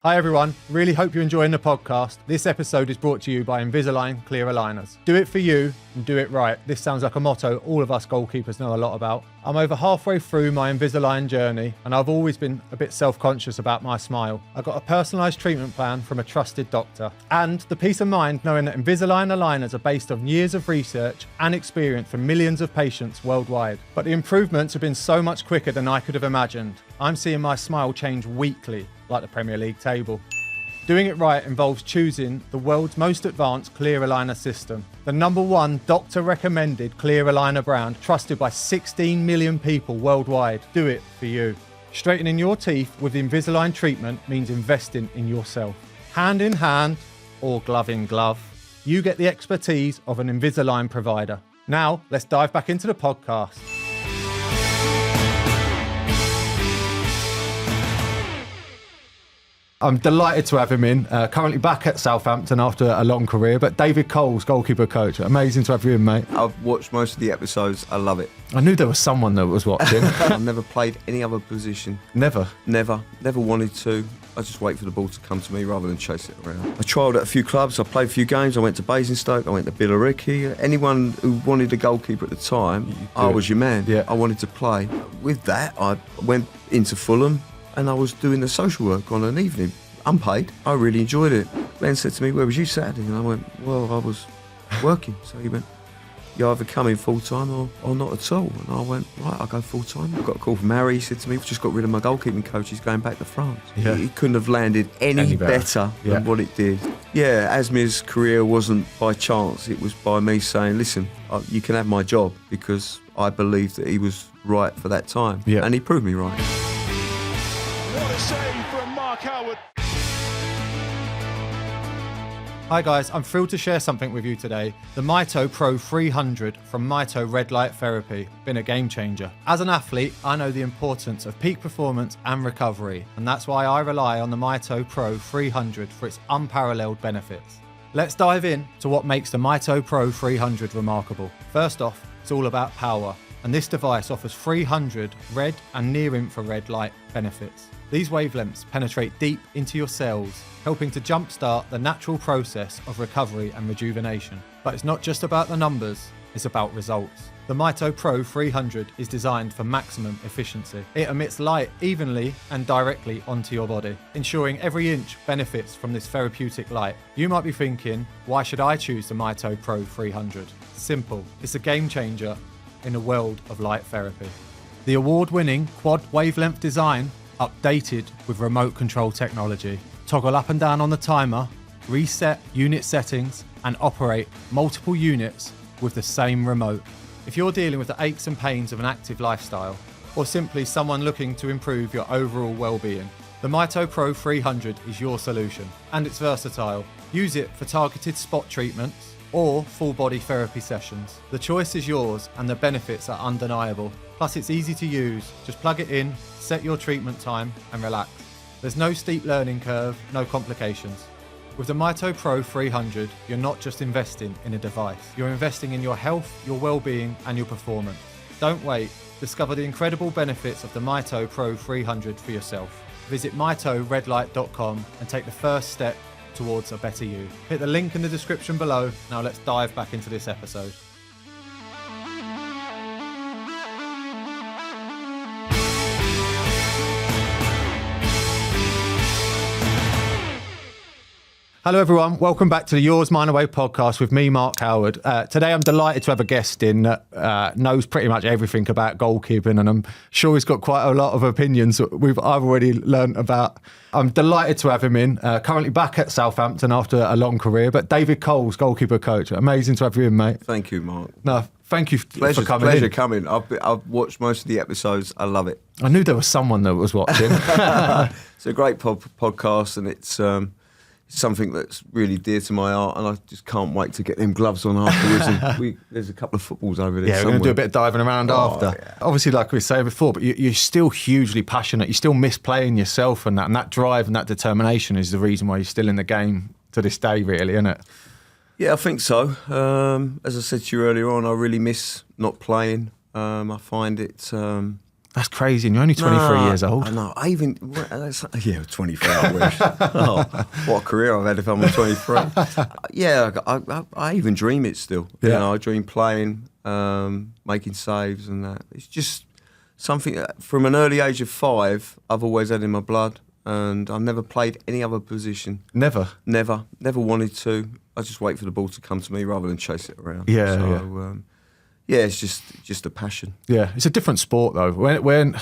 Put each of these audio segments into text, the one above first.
Hi everyone, really hope you're enjoying the podcast. This episode is brought to you by Invisalign Clear Aligners. Do it for you and do it right. This sounds like a motto all of us goalkeepers know a lot about. I'm over halfway through my Invisalign journey and I've always been a bit self-conscious about my smile. I got a personalised treatment plan from a trusted doctor and the peace of mind knowing that Invisalign aligners are based on years of research and experience from millions of patients worldwide. But the improvements have been so much quicker than I could have imagined. I'm seeing my smile change weekly, like the Premier League table. Doing it right involves choosing the world's most advanced clear aligner system. The #1 doctor-recommended clear aligner brand, trusted by 16 million people worldwide. Do it for you. Straightening your teeth with Invisalign treatment means investing in yourself. Hand in hand, or glove in glove, you get the expertise of an Invisalign provider. Now, let's dive back into the podcast. I'm delighted to have him in, currently back at Southampton after a long career, but David Cole's goalkeeper coach. Amazing to have you in, mate. I've watched most of the episodes. I love it. I knew there was someone that was watching. I've never played any other position. Never wanted to. I just wait for the ball to come to me rather than chase it around. I trialled at a few clubs. I played a few games. I went to Basingstoke. I went to Billericay. Anyone who wanted a goalkeeper at the time, I was your man. Yeah. I wanted to play. With that, I went into Fulham. And I was doing the social work on an evening, unpaid. I really enjoyed it. Ben said to me, "Where was you Saturday?" And I went, "Well, I was working." So he went, "You either come in full-time or not at all." And I went, "Right, I'll go full-time." I got a call from Harry. He said to me, "We've just got rid of my goalkeeping coach. He's going back to France." Yeah. He couldn't have landed any better than what it did. Yeah, Asmir's career wasn't by chance. It was by me saying, "Listen, you can have my job," because I believed that he was right for that time. Yeah. And he proved me right. What a save from Mark Howard. Hi guys, I'm thrilled to share something with you today. The Mito Pro 300 from Mito Red Light Therapy. Been a game changer. As an athlete, I know the importance of peak performance and recovery, and that's why I rely on the Mito Pro 300 for its unparalleled benefits. Let's dive in to what makes the Mito Pro 300 remarkable. First off, it's all about power, and this device offers 300 red and near-infrared light benefits. These wavelengths penetrate deep into your cells, helping to jumpstart the natural process of recovery and rejuvenation. But it's not just about the numbers, it's about results. The Mito Pro 300 is designed for maximum efficiency. It emits light evenly and directly onto your body, ensuring every inch benefits from this therapeutic light. You might be thinking, why should I choose the Mito Pro 300? Simple, it's a game changer in the world of light therapy. The award-winning quad wavelength design, updated with remote control technology. Toggle up and down on the timer, reset unit settings, and operate multiple units with the same remote. If you're dealing with the aches and pains of an active lifestyle, or simply someone looking to improve your overall well-being, the Mito Pro 300 is your solution, and it's versatile. Use it for targeted spot treatments or full body therapy sessions. The choice is yours and the benefits are undeniable. Plus it's easy to use. Just plug it in, set your treatment time and relax. There's no steep learning curve, no complications. With the Mito Pro 300, you're not just investing in a device. You're investing in your health, your well-being and your performance. Don't wait. Discover the incredible benefits of the Mito Pro 300 for yourself. Visit mitoredlight.com and take the first step towards a better you. Hit the link in the description below. Now let's dive back into this episode. Hello everyone, welcome back to the Yours, Mine Away podcast with me, Mark Howard. Today I'm delighted to have a guest in that knows pretty much everything about goalkeeping, and I'm sure he's got quite a lot of opinions I've already learnt about. I'm delighted to have him in, currently back at Southampton after a long career, but David Cole's goalkeeper coach. Amazing to have you in, mate. Thank you, Mark. No, thank you for coming Pleasure in. coming. I've watched most of the episodes. I love it. I knew there was someone that was watching. It's a great podcast, and it's something that's really dear to my heart, and I just can't wait to get them gloves on afterwards. And there's a couple of footballs over there. Yeah, we're going to do a bit of diving around after. Yeah. Obviously, like we were saying before, but you're still hugely passionate. You still miss playing yourself, and that drive and that determination is the reason why you're still in the game to this day, really, isn't it? Yeah, I think so. As I said to you earlier on, I really miss not playing. I find it That's crazy, and you're only 23 years old. I know. I 23. I wish. Oh, what a career I've had if I'm 23. Yeah, I even dream it still. Yeah. You know, I dream playing, making saves, and that. It's just something that, from an early age of 5, I've always had in my blood, and I've never played any other position. Never Wanted to. I just wait for the ball to come to me rather than chase it around. Yeah, so, yeah, it's just a passion. Yeah, it's a different sport though. When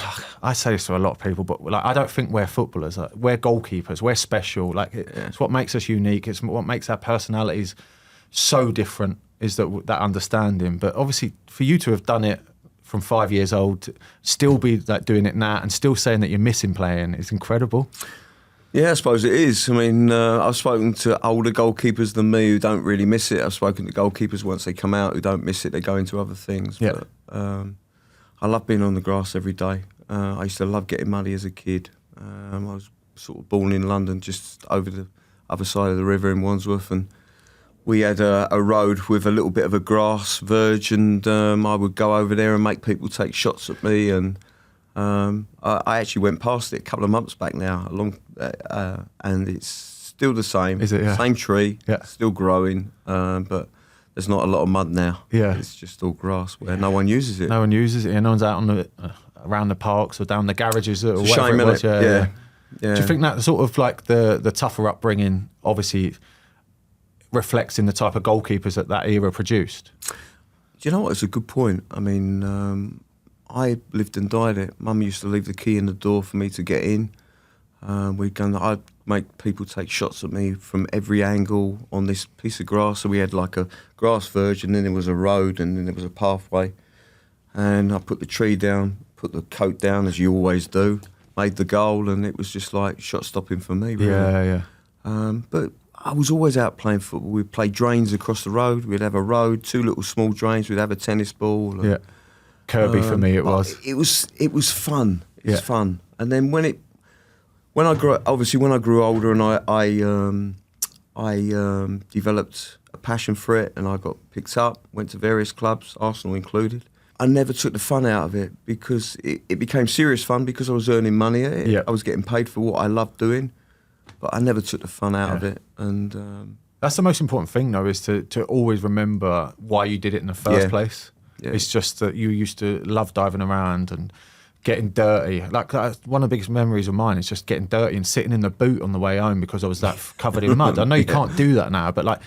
I say this to a lot of people, but like I don't think we're footballers. Like, we're goalkeepers. We're special. Like it's what makes us unique. It's what makes our personalities so different. Is that understanding? But obviously, for you to have done it from 5 years old, still be like doing it now, and still saying that you're missing playing is incredible. Yeah, I suppose it is. I mean, I've spoken to older goalkeepers than me who don't really miss it. I've spoken to goalkeepers once they come out who don't miss it. They go into other things. Yeah. But I love being on the grass every day. I used to love getting muddy as a kid. I was sort of born in London, just over the other side of the river in Wandsworth, and we had a road with a little bit of a grass verge, and I would go over there and make people take shots at me, and I actually went past it a couple of months back now, and it's still the same. Is it? Yeah. Same tree, Yeah. still growing, but there's not a lot of mud now. Yeah. It's just all grass where no one uses it. No one uses it. And no one's out on the around the parks or down the garages or whatever Shame, it was. innit? Yeah. Do you think that sort of like the tougher upbringing obviously reflects in the type of goalkeepers that era produced? Do you know what? It's a good point. I mean, I lived and died it. Mum used to leave the key in the door for me to get in. I'd make people take shots at me from every angle on this piece of grass. So we had like a grass verge, and then there was a road, and then there was a pathway. And I put the tree down, put the coat down, as you always do, made the goal, and it was just like shot stopping for me, really. Yeah. But I was always out playing football. We'd play drains across the road. We'd have a road, 2 little small drains. We'd have a tennis ball. And, Yeah. Kirby for me it was. It was fun. It was Yeah. fun. And then when I grew older, and I developed a passion for it, and I got picked up, went to various clubs, Arsenal included. I never took the fun out of it because it became serious fun because I was earning money at it. Yeah. I was getting paid for what I loved doing, but I never took the fun out of it. And That's the most important thing, though, is to always remember why you did it in the first place. Yeah. It's just that you used to love diving around and getting dirty. Like one of the biggest memories of mine is just getting dirty and sitting in the boot on the way home because I was that covered in mud. I know you can't do that now, but like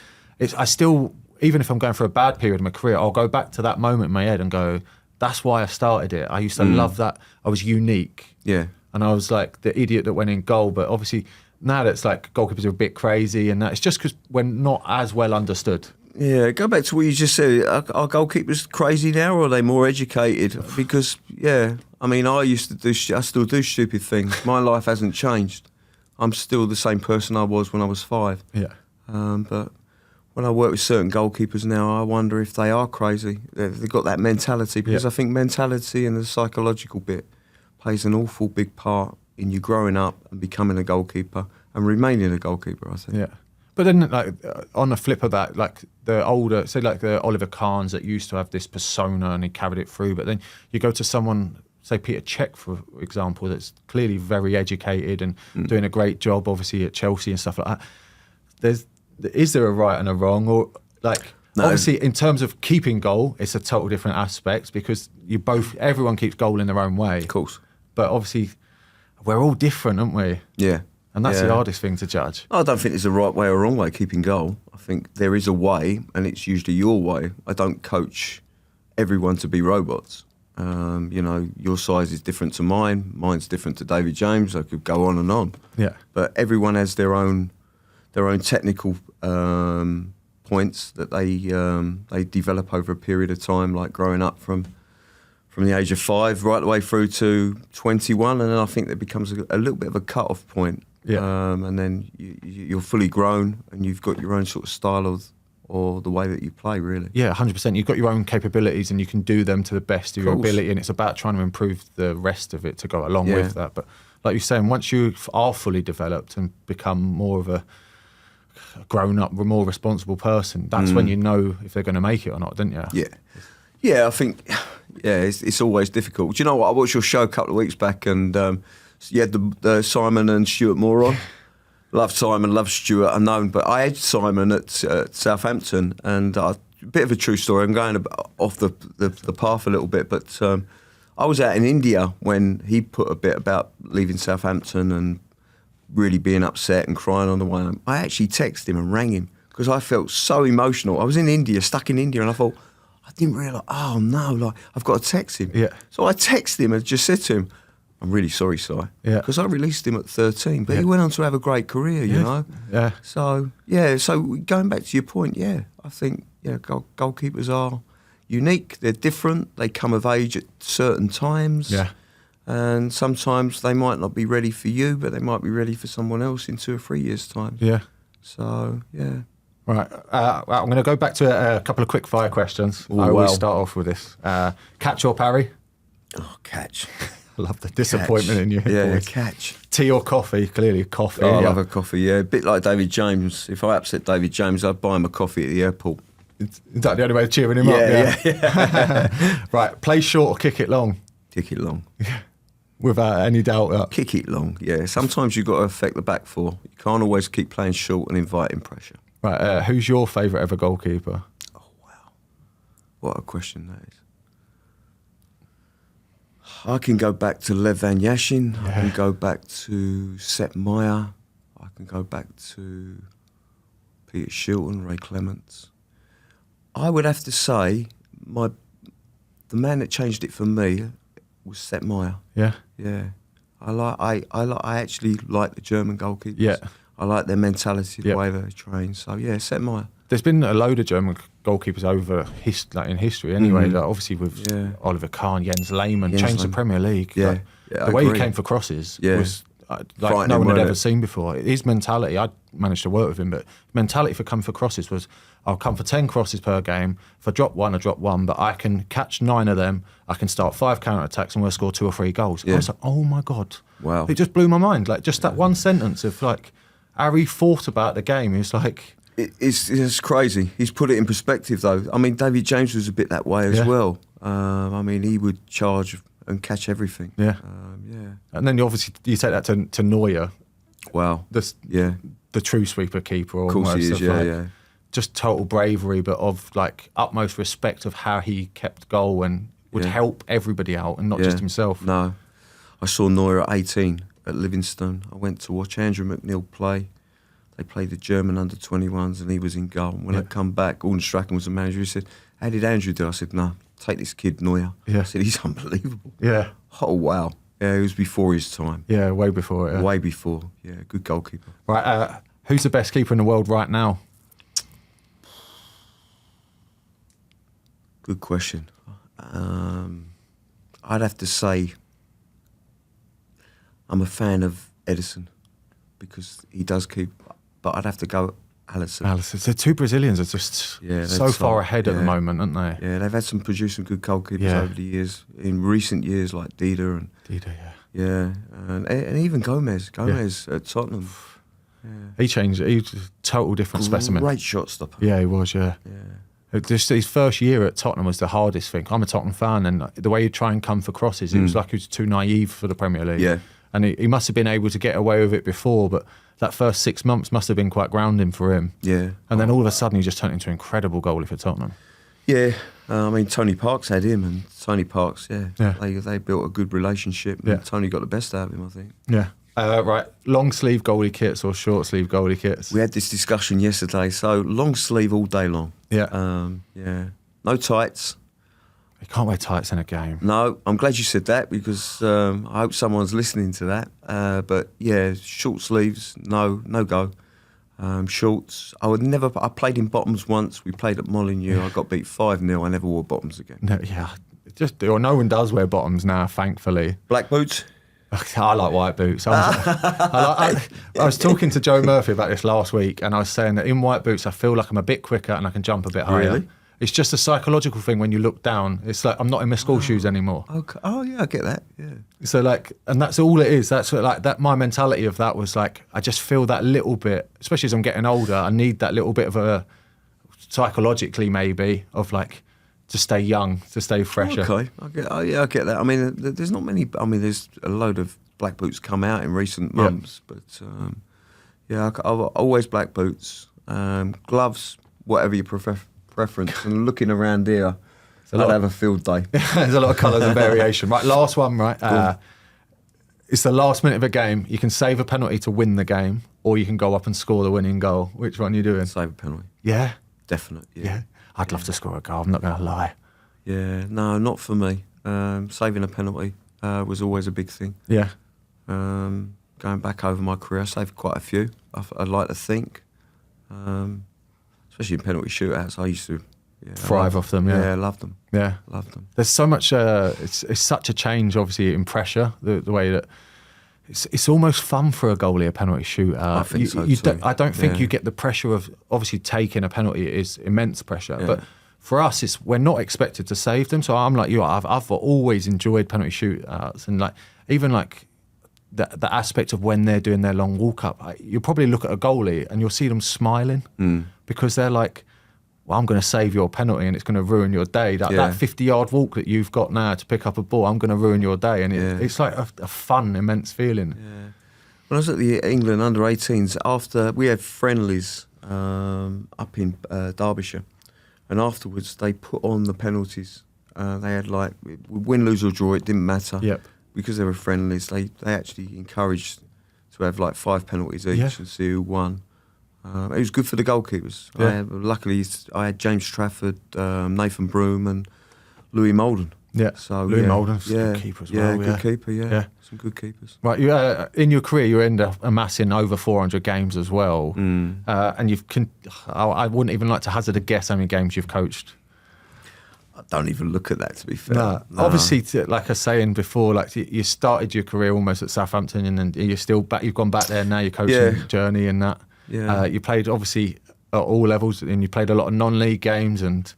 I still, even if I'm going through a bad period in my career, I'll go back to that moment in my head and go, that's why I started it. I used to love that. I was unique. yeah. And I was like the idiot that went in goal. But obviously now that's like goalkeepers are a bit crazy, and that it's just because we're not as well understood. Yeah, go back to what you just said. Are goalkeepers crazy now, or are they more educated? Because, yeah, I mean, I still do stupid things. My life hasn't changed. I'm still the same person I was when I was 5. Yeah. But when I work with certain goalkeepers now, I wonder if they are crazy. They've got that mentality, because I think mentality and the psychological bit plays an awful big part in you growing up and becoming a goalkeeper and remaining a goalkeeper, I think. Yeah. But then, like, on the flip of that, like the older, say, like the Oliver Kahns that used to have this persona and he carried it through. But then you go to someone, say Peter Cech, for example, that's clearly very educated and doing a great job, obviously at Chelsea and stuff like that. Is there a right and a wrong, or like? No. Obviously, in terms of keeping goal, it's a total different aspect because everyone keeps goal in their own way. Of course. But obviously, we're all different, aren't we? Yeah. And that's the hardest thing to judge. I don't think there's a right way or wrong way of keeping goal. I think there is a way, and it's usually your way. I don't coach everyone to be robots. Your size is different to mine. Mine's different to David James. I could go on and on. Yeah. But everyone has their own technical points that they develop over a period of time, like growing up from the age of 5 right the way through to 21, and then I think there becomes a little bit of a cut-off point. Yeah. And then you're fully grown and you've got your own sort of style or the way that you play, really. Yeah, 100%. You've got your own capabilities and you can do them to the best of your ability, and it's about trying to improve the rest of it to go along with that. But like you're saying, once you are fully developed and become more of a grown-up, more responsible person, that's when you know if they're going to make it or not, don't you? Yeah. Yeah, I think it's always difficult. Do you know what? I watched your show a couple of weeks back, and you had the Simon and Stuart Moore on. Love Simon, love Stuart, I know, but I had Simon at Southampton, and a bit of a true story. I'm going off the path a little bit, but I was out in India when he put a bit about leaving Southampton and really being upset and crying on the way home. I actually texted him and rang him because I felt so emotional. I was in India, stuck in India, and I thought, I didn't realise, oh no, like I've got to text him. Yeah. So I texted him and just said to him, I'm really sorry, Si. Yeah. Because I released him at 13, but he went on to have a great career, you know. Yeah. So going back to your point, I think goalkeepers are unique. They're different. They come of age at certain times. Yeah. And sometimes they might not be ready for you, but they might be ready for someone else in 2 or 3 years' time. Yeah. So, yeah. Right. I'm going to go back to a couple of quick fire questions. Ooh, I always wow. start off with this. Catch or parry? Oh, catch. I love the disappointment in you. Yeah, voice. catch. Tea or coffee? Clearly coffee. Oh, I love a coffee, yeah. A bit like David James. If I upset David James, I'd buy him a coffee at the airport. Is that the only way of cheering him up? Yeah. Right. Play short or kick it long? Kick it long. Without any doubt. Kick it long, yeah. Sometimes you've got to affect the back four. You can't always keep playing short and inviting pressure. Right. Who's your favourite ever goalkeeper? Oh, wow. What a question that is. I can go back to Lev Van Yashin. I can go back to Sepp Meyer. I can go back to Peter Shilton, Ray Clements. I would have to say the man that changed it for me was Sepp Meyer. Yeah. Yeah. I actually like the German goalkeepers. Yeah. I like their mentality, the way they train. So yeah, Sepp Meyer. There's been a load of German goalkeepers over in history anyway. Like obviously with Oliver Kahn, Jens Lehmann, changed the Premier League. Yeah, the way he came for crosses was like no one had ever seen before. His mentality, I managed to work with him, but mentality for coming for crosses was, I'll come for 10 crosses per game. If I drop one, I drop one, but I can catch 9 of them. I can start 5 counter-attacks and we'll score 2 or 3 goals. I was like, oh my God. Wow. It just blew my mind. Like just that one sentence of like, how he thought about the game. He was like... It's crazy. He's put it in perspective, though. I mean, David James was a bit that way as well. I mean, he would charge and catch everything. Yeah. Yeah. And then you take that to Neuer. Wow. The true sweeper keeper. Of course he is, yeah. Just total bravery, but of like utmost respect of how he kept goal and would help everybody out and not just himself. No. I saw Neuer at 18 at Livingston. I went to watch Andrew McNeil play. They played the German under-21s and he was in goal. When I come back, Gordon Strachan was the manager. He said, how did Andrew do? I said, no, take this kid, Neuer. I said, he's unbelievable. Yeah. Oh, wow. Yeah, it was before his time. Yeah, way before it. Way before. Yeah, good goalkeeper. Right, who's the best keeper in the world right now? Good question. I'd have to say I'm a fan of Edison because he does keep... But I'd have to go Alisson. The two Brazilians are just so far ahead at the moment, aren't they? Yeah, they've had some producing good goalkeepers over the years. In recent years, like Dida and and even Gomez at Tottenham. Yeah. He changed it. He was a total different specimen. Great shot stopper. Yeah, he was. Yeah. Just his first year at Tottenham was the hardest thing. I'm a Tottenham fan, and the way he'd try and come for crosses, it was like he was too naive for the Premier League. Yeah. And he must have been able to get away with it before, but that first 6 months must have been quite grounding for him. Yeah. And then all of a sudden he just turned into an incredible goalie for Tottenham. Yeah. I mean, Tony Parks had him, and Tony Parks, they built a good relationship, and Tony got the best out of him, I think. Yeah. Right, long sleeve goalie kits or short sleeve goalie kits? We had this discussion yesterday, so long sleeve all day long. Yeah. No tights. You can't wear tights in a game. No, I'm glad you said that because I hope someone's listening to that. But yeah, short sleeves, no go. Shorts. I played in bottoms once. We played at Molineux. I got beat 5-0. I never wore bottoms again. No one does wear bottoms now, thankfully. Black boots? I like white boots. I was talking to Joe Murphy about this last week, and I was saying that in white boots I feel like I'm a bit quicker and I can jump a bit higher. Really? It's just a psychological thing when you look down. It's like I'm not in my school shoes anymore. Okay. Oh yeah, I get that. Yeah. So and that's all it is. That's that. My mentality of that was like I just feel that little bit, especially as I'm getting older. I need that little bit of a psychologically maybe of like to stay young, to stay fresher. Okay, I get that. I mean, there's not many. I mean, there's a load of black boots come out in recent months, but I've always black boots, gloves, whatever your preference. And looking around here, I'd have a field day. There's a lot of colours and variation. Right, last one, right? It's the last minute of a game. You can save a penalty to win the game, or you can go up and score the winning goal. Which one are you doing? Save a penalty. Yeah? Definite, yeah. I'd love to score a goal, I'm not going to lie. Yeah, no, not for me. Saving a penalty was always a big thing. Yeah. Going back over my career, I saved quite a few, I'd like to think. Especially in penalty shootouts, I used to thrive off them, yeah. Yeah, love them. Yeah. Love them. There's so much, it's such a change, obviously, in pressure, the way that it's almost fun for a goalie, a penalty shootout. I think so too. I don't think you get the pressure of, obviously, taking a penalty is immense pressure, but for us, we're not expected to save them. So I'm like you, I've always enjoyed penalty shootouts, and like even like the aspect of when they're doing their long walk up, you'll probably look at a goalie and you'll see them smiling because they're like, well, I'm going to save your penalty and it's going to ruin your day. That 50-yard walk that you've got now to pick up a ball, I'm going to ruin your day. And it's like a fun, immense feeling. Yeah. When I was at the England under-18s, after we had friendlies up in Derbyshire, and afterwards they put on the penalties. They had like, win, lose or draw, it didn't matter. Yep. Because they were friendlies, they actually encouraged to have like 5 penalties each and see who won. It was good for the goalkeepers. Yeah. Luckily, I had James Trafford, Nathan Broome and Louis Molden. Yeah, so Louis Molden's a good keeper as well. Good keeper, yeah. Some good keepers. Right, you, in your career, you end up amassing over 400 games as well. And I wouldn't even like to hazard a guess how many games you've coached. I don't even look at that, to be fair. No. Obviously, like I was saying before, like you started your career almost at Southampton, and then you're still back. You've gone back there now. Your coaching journey and that. Yeah. You played obviously at all levels, and you played a lot of non-league games. And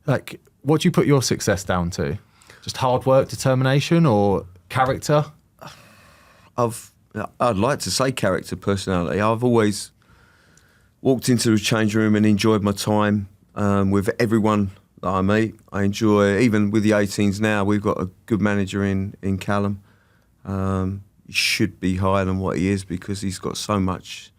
like, what do you put your success down to? Just hard work, determination, or character? I'd like to say character, personality. I've always walked into the change room and enjoyed my time with everyone that I meet. I enjoy, even with the 18s now, we've got a good manager in Callum. He should be higher than what he is because he's got so much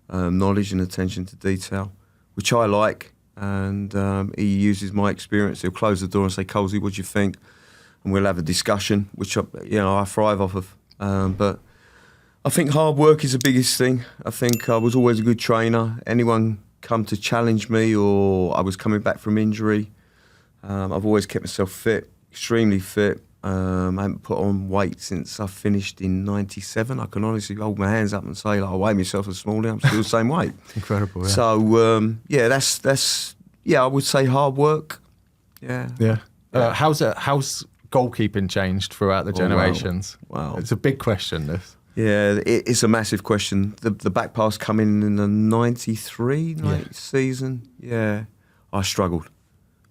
knowledge and attention to detail, which I like. And he uses my experience. He'll close the door and say, "Colsey, what do you think?" And we'll have a discussion, which I thrive off of. But I think hard work is the biggest thing. I think I was always a good trainer. Anyone come to challenge me, or I was coming back from injury, I've always kept myself fit, extremely fit. I haven't put on weight since I finished in '97. I can honestly hold my hands up and say, like, I weighed myself this morning, I'm still the same weight. Incredible, yeah. So, that's I would say hard work. Yeah. How's goalkeeping changed throughout the generations? Wow. It's a big question, this. Yeah, it's a massive question. The back pass coming in the 93 season, I struggled.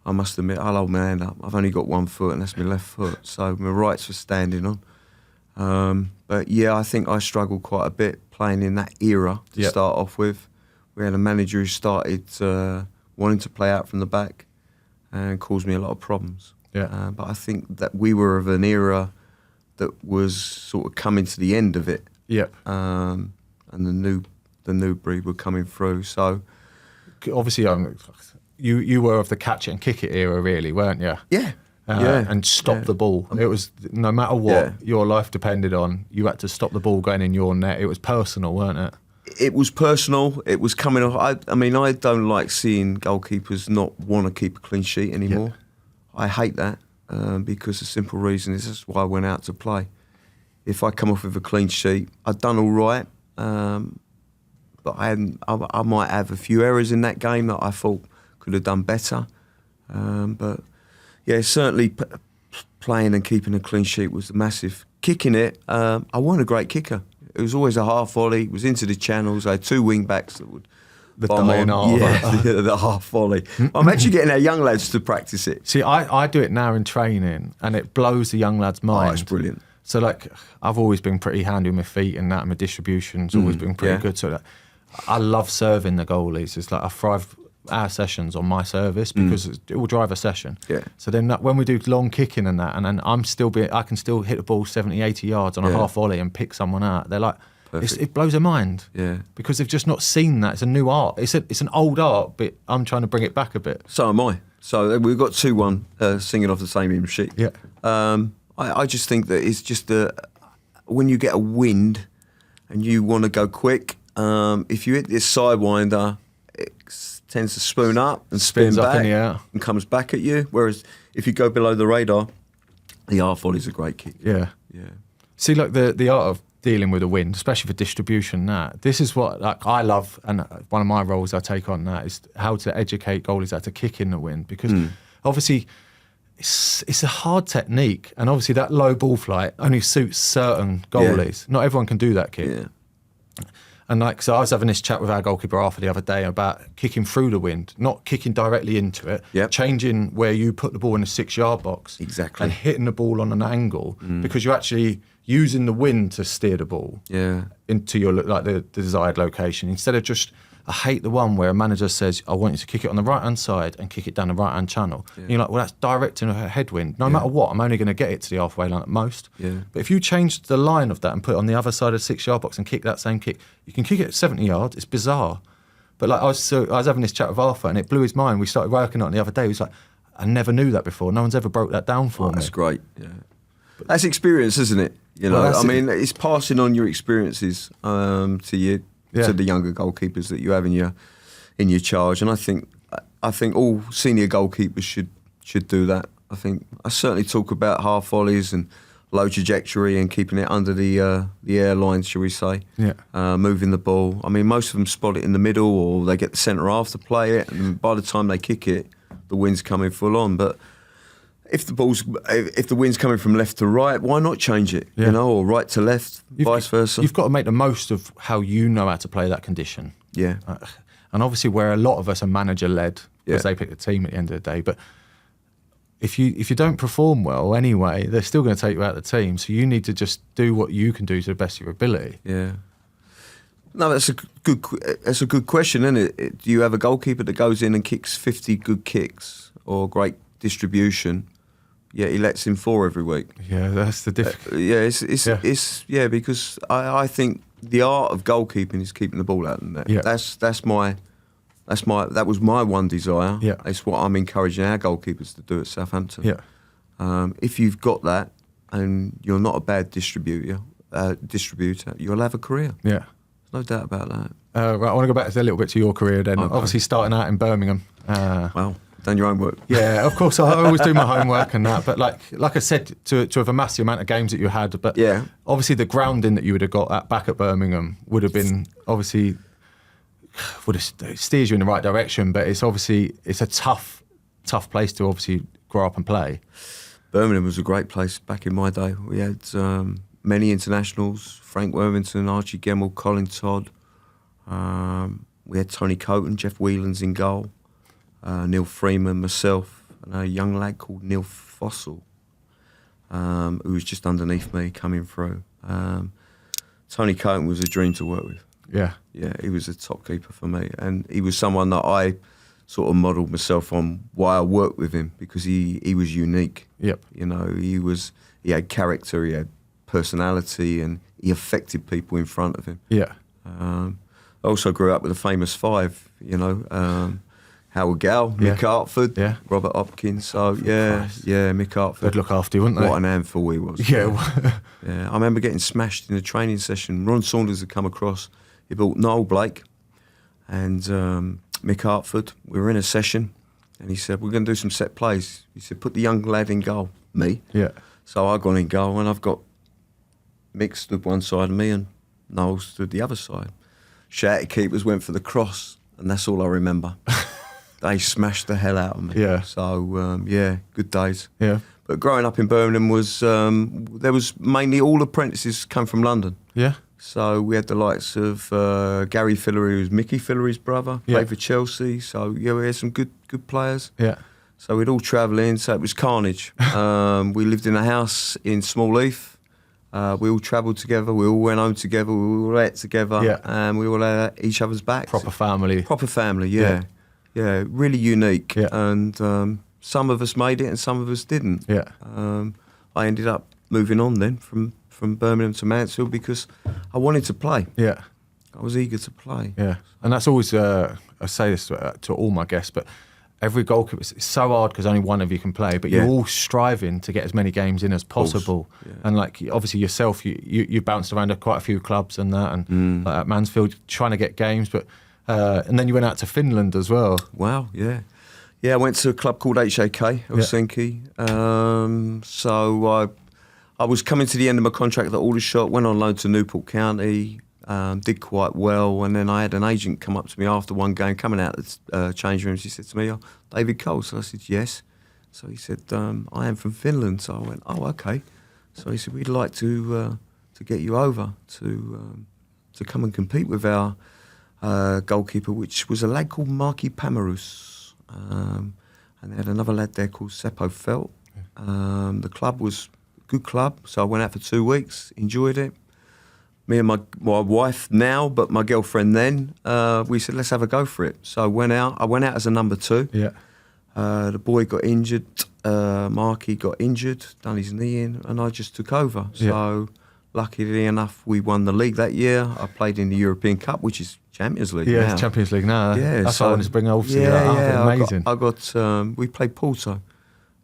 I must admit, I'll hold my hand up. I've only got one foot, and that's my left foot, so my right's for standing on. But I think I struggled quite a bit playing in that era to start off with. We had a manager who started wanting to play out from the back and caused me a lot of problems. Yeah. But I think that we were of an era that was sort of coming to the end of it. Yeah. And the new breed were coming through. So obviously, you were of the catch it and kick it era, really, weren't you? Yeah. And stop the ball. It was, no matter what your life depended on, you had to stop the ball going in your net. It was personal, weren't it? It was personal. It was coming off. I mean, I don't like seeing goalkeepers not want to keep a clean sheet anymore. Yeah. I hate that because the simple reason is that's why I went out to play. If I come off with a clean sheet, I'd done all right, but I might have a few errors in that game that I thought could have done better. But certainly playing and keeping a clean sheet was massive. Kicking it, I wasn't a great kicker. It was always a half volley. It was into the channels. I had 2 wing backs that would the half volley. I'm actually getting our young lads to practice it. See, I do it now in training, and it blows the young lads' mind. Oh, it's brilliant. So, like, I've always been pretty handy with my feet and that, and my distribution's always been pretty good. So, I love serving the goalies. It's like I thrive our sessions on my service because it will drive a session. Yeah. So then when we do long kicking and that, and then I can still hit the ball 70, 80 yards on a half volley and pick someone out. They're like, it blows their mind. Yeah. Because they've just not seen that. It's a new art. It's an old art, but I'm trying to bring it back a bit. So am I. So we've got 2-1 singing off the same hymn sheet. Yeah. I just think that it's just when you get a wind and you want to go quick, if you hit this sidewinder, it tends to spoon up and spin Spins back up in the air. and comes back at you. Whereas if you go below the radar, the half volley's a great kick. Yeah. Yeah. See, like the art of dealing with the wind, especially for distribution. This is what I love, and one of my roles I take on that is how to educate goalies how to kick in the wind, because obviously it's a hard technique, and obviously that low ball flight only suits certain goalies. Not everyone can do that kick. Yeah. And so I was having this chat with our goalkeeper Arthur the other day about kicking through the wind, not kicking directly into it, changing where you put the ball in the 6-yard box, Exactly. and hitting the ball on an angle, because you're actually using the wind to steer the ball into your the desired location, instead of just. I hate the one where a manager says, I want you to kick it on the right-hand side and kick it down the right-hand channel. Yeah. And you're like, well, that's directing a headwind. No matter what, I'm only going to get it to the halfway line at most. Yeah. But if you change the line of that and put it on the other side of the 6-yard box and kick that same kick, you can kick it at 70 yards. It's bizarre. But I was having this chat with Arthur, and it blew his mind. We started working on it the other day. He was like, I never knew that before. No one's ever broke that down for me. That's great. Yeah. That's experience, isn't it? You know, I mean, it's passing on your experiences to you. To the younger goalkeepers that you have in your charge, and I think all senior goalkeepers should do that. I certainly talk about half volleys and low trajectory and keeping it under the airline, shall we say? Yeah. Moving the ball. I mean, most of them spot it in the middle, or they get the centre half to play it, and by the time they kick it, the wind's coming full on. But if the wind's coming from left to right, why not change it? Yeah. You know, or right to left, vice versa. You've got to make the most of how you know how to play that condition. Yeah. And obviously, where a lot of us are manager-led, because they pick the team at the end of the day. But if you don't perform well anyway, they're still going to take you out of the team. So you need to just do what you can do to the best of your ability. Yeah. No, that's a good question, isn't it? Do you have a goalkeeper that goes in and kicks 50 good kicks or great distribution? Yeah, he lets in 4 every week. Yeah, that's the difficulty. It's because I think the art of goalkeeping is keeping the ball out of the net. Yeah. That was my one desire. Yeah. It's what I'm encouraging our goalkeepers to do at Southampton. Yeah. If you've got that and you're not a bad distributor, you'll have a career. Yeah. No doubt about that. Right, I want to go back a little bit to your career then. Okay. Obviously starting out in Birmingham. Well, done your homework. Yeah, of course. I always do my homework and that. But like I said, to have amassed the amount of games that you had, but obviously the grounding that you would have got back at Birmingham would have been obviously steers you in the right direction. But it's a tough place to obviously grow up and play. Birmingham was a great place back in my day. We had many internationals: Frank Worthington, Archie Gemmell, Colin Todd. We had Tony Coton, Jeff Whelans in goal. Neil Freeman, myself, and a young lad called Neil Fossil, who was just underneath me coming through. Tony Coton was a dream to work with. Yeah. Yeah, he was a top keeper for me. And he was someone that I sort of modelled myself on why I worked with him, because he was unique. Yep. You know, he had character, he had personality, and he affected people in front of him. Yeah. I also grew up with the famous 5, you know, Howard Gow, Mick Hartford, Robert Hopkins. So, Mick Hartford. They'd look after you, wouldn't they? What an handful he was. Yeah. Yeah. I remember getting smashed in a training session. Ron Saunders had come across. He brought Noel Blake and Mick Hartford. We were in a session, and he said, we're going to do some set plays. He said, put the young lad in goal, me. Yeah. So I got in goal, and I've got Mick stood one side of me, and Noel stood the other side. Shouty keepers went for the cross, and that's all I remember. They smashed the hell out of me. Yeah. So, good days. Yeah. But growing up in Birmingham was, there was mainly all apprentices come from London. Yeah. So we had the likes of Gary Fillery, who was Mickey Fillery's brother, played for Chelsea. So, we had some good players. Yeah. So we'd all travel in, so it was carnage. We lived in a house in Small Heath. We all travelled together, we all went home together, we all ate together, and we all had each other's backs. Proper family. Proper family, yeah. Yeah, really unique. Yeah. And some of us made it and some of us didn't. Yeah. I ended up moving on then from Birmingham to Mansfield because I wanted to play. Yeah. I was eager to play. Yeah. And that's always, I say this to all my guests, but every goalkeeper, it's so hard because only one of you can play, but you're all striving to get as many games in as possible. Yeah. And like, obviously yourself, you bounced around quite a few clubs and that, and like at Mansfield, trying to get games, but and then you went out to Finland as well. Wow, yeah. Yeah, I went to a club called HAK, Helsinki. So I was coming to the end of my contract at Aldershot, went on loan to Newport County, did quite well, and then I had an agent come up to me after one game, coming out of the change rooms. He said to me, "Oh, David Cole." So I said, "Yes." So he said, "I am from Finland." So I went, "Oh, okay." So he said, "We'd like to get you over to come and compete with our goalkeeper," which was a lad called Marky Pamarus, and they had another lad there called Seppo Felt. The club was a good club, so I went out for 2 weeks, enjoyed it. Me and my wife now, but my girlfriend then, we said, let's have a go for it. So I went out as a number 2. Yeah. The boy got injured, Marky got injured, done his knee in, and I just took over. So luckily enough, we won the league that year. I played in the European Cup, which is Champions League now. It's Champions League now. Yeah, that's what I wanted to bring obviously that up. Amazing. I got we played Porto,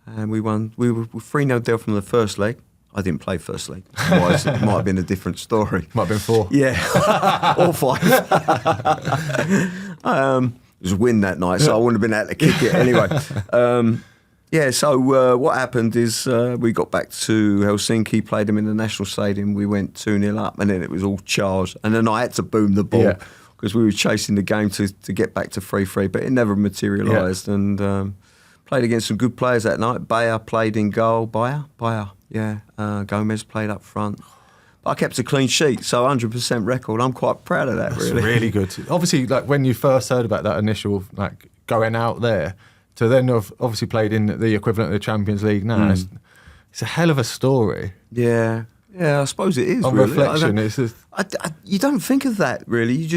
and we won. We were 3-0 down from the first leg. I didn't play first leg. Otherwise, it might have been a different story. Might have been 4. Yeah, or 5. It was a win that night, so I wouldn't have been able to kick it anyway. So what happened is we got back to Helsinki, played them in the National Stadium. We went 2-0 up, and then it was all charged. And then I had to boom the ball because we were chasing the game to get back to 3-3, but it never materialised. And played against some good players that night. Bayer played in goal. Bayer. Gomez played up front. But I kept a clean sheet, so 100% record. I'm quite proud of that, That's really. really good. Obviously, like when you first heard about that initial, like going out there, to then have obviously played in the equivalent of the Champions League now, it's a hell of a story. Yeah, I suppose it is. On really. reflection, it's just... you don't think of that, really.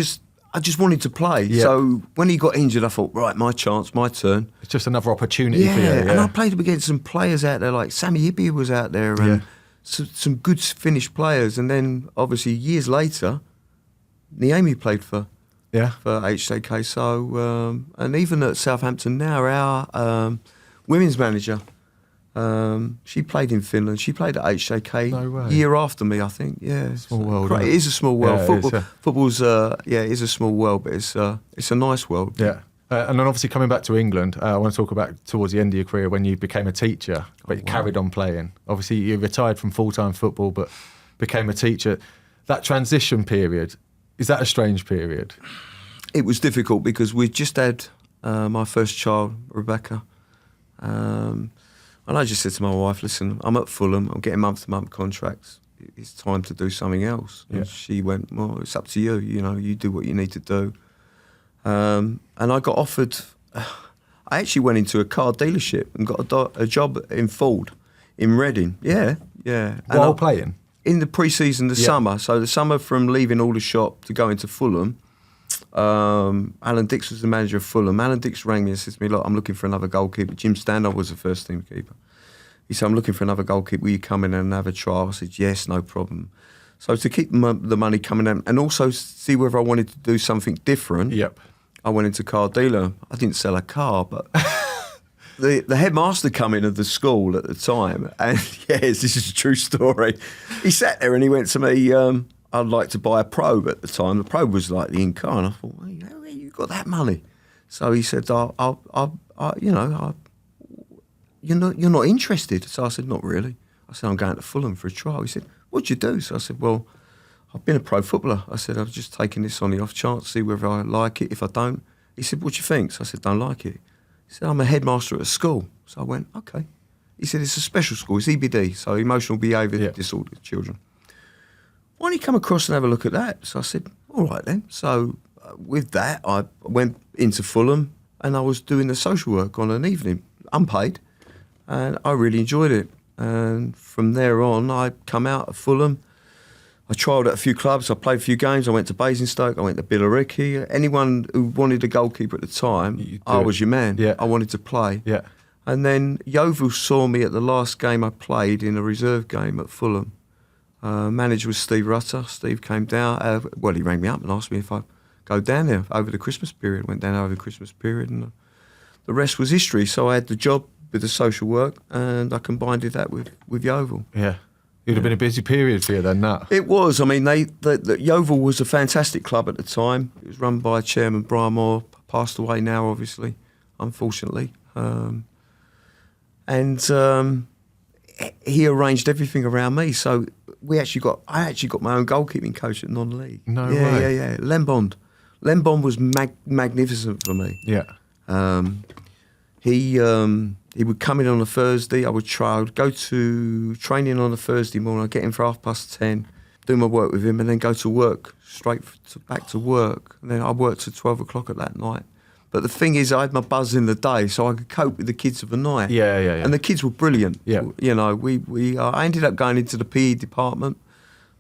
I just wanted to play. Yeah. So when he got injured, I thought, right, my chance, my turn. It's just another opportunity for you. Yeah, and I played against some players out there, like Sammy Hippie was out there, and some good Finnish players. And then, obviously, years later, Niemi played for HJK. So, and even at Southampton now, our women's manager, she played in Finland. She played at HJK year after me, I think. Yeah, small world. It is a small world. Yeah, Football's it is a small world, but it's a nice world. Yeah. And then obviously coming back to England, I want to talk about towards the end of your career when you became a teacher, but you carried on playing. Obviously, you retired from full-time football, but became a teacher. That transition period, is that a strange period? It was difficult because we just had my first child, Rebecca. And I just said to my wife, listen, I'm at Fulham, I'm getting month-to-month contracts. It's time to do something else. And she went, well, it's up to you. You know, you do what you need to do. And I got offered, I actually went into a car dealership and got a job in Ford in Reading. Yeah. While playing? In the pre-season, the summer. So the summer from leaving Aldershot to go into Fulham, Alan Dix was the manager of Fulham. Alan Dix rang me and said to me, look, I'm looking for another goalkeeper. Jim Standard was the first team keeper. He said, I'm looking for another goalkeeper. Will you come in and have a trial? I said, yes, no problem. So to keep the money coming in and also see whether I wanted to do something different, I went into car dealer. I didn't sell a car, but the headmaster come in of the school at the time, and yes, this is a true story. He sat there and he went to me, I'd like to buy a Probe at the time. The Probe was like the in-car, and I thought, well, how you got that money? So he said, you're not interested. So I said, not really. I said, I'm going to Fulham for a trial. He said, what'd you do? So I said, well, I've been a pro footballer. I said, I've just taken this on the off chance, see whether I like it. If I don't, he said, what do you think? So I said, don't like it. He said, I'm a headmaster at a school. So I went, okay. He said, it's a special school. It's EBD, so emotional behaviour disorder children. Why don't you come across and have a look at that? So I said, all right then. So with that, I went into Fulham and I was doing the social work on an evening, unpaid, and I really enjoyed it. And from there on, I come out of Fulham. I trialled at a few clubs. I played a few games. I went to Basingstoke. I went to Billericay. Anyone who wanted a goalkeeper at the time, I was your man. Yeah. I wanted to play. Yeah. And then Yeovil saw me at the last game I played in a reserve game at Fulham. Manager was Steve Rutter. Steve came down. He rang me up and asked me if I'd go down there over the Christmas period. Went down over the Christmas period, and the rest was history. So I had the job with the social work, and I combined that with Yeovil. Yeah. It would have been a busy period for you then, that. It was. I mean, the Yeovil was a fantastic club at the time. It was run by Chairman Brian Moore, passed away now, obviously, unfortunately. He arranged everything around me. So I actually got my own goalkeeping coach at non-league. No way. Yeah. Len Bond was magnificent for me. Yeah. He would come in on a Thursday. I would go to training on a Thursday morning. I'd get in for 10:30, do my work with him, and then go to work, back to work. And then I worked till 12 o'clock at that night. But the thing is, I had my buzz in the day, so I could cope with the kids of the night. Yeah. And the kids were brilliant. Yeah. You know, I ended up going into the PE department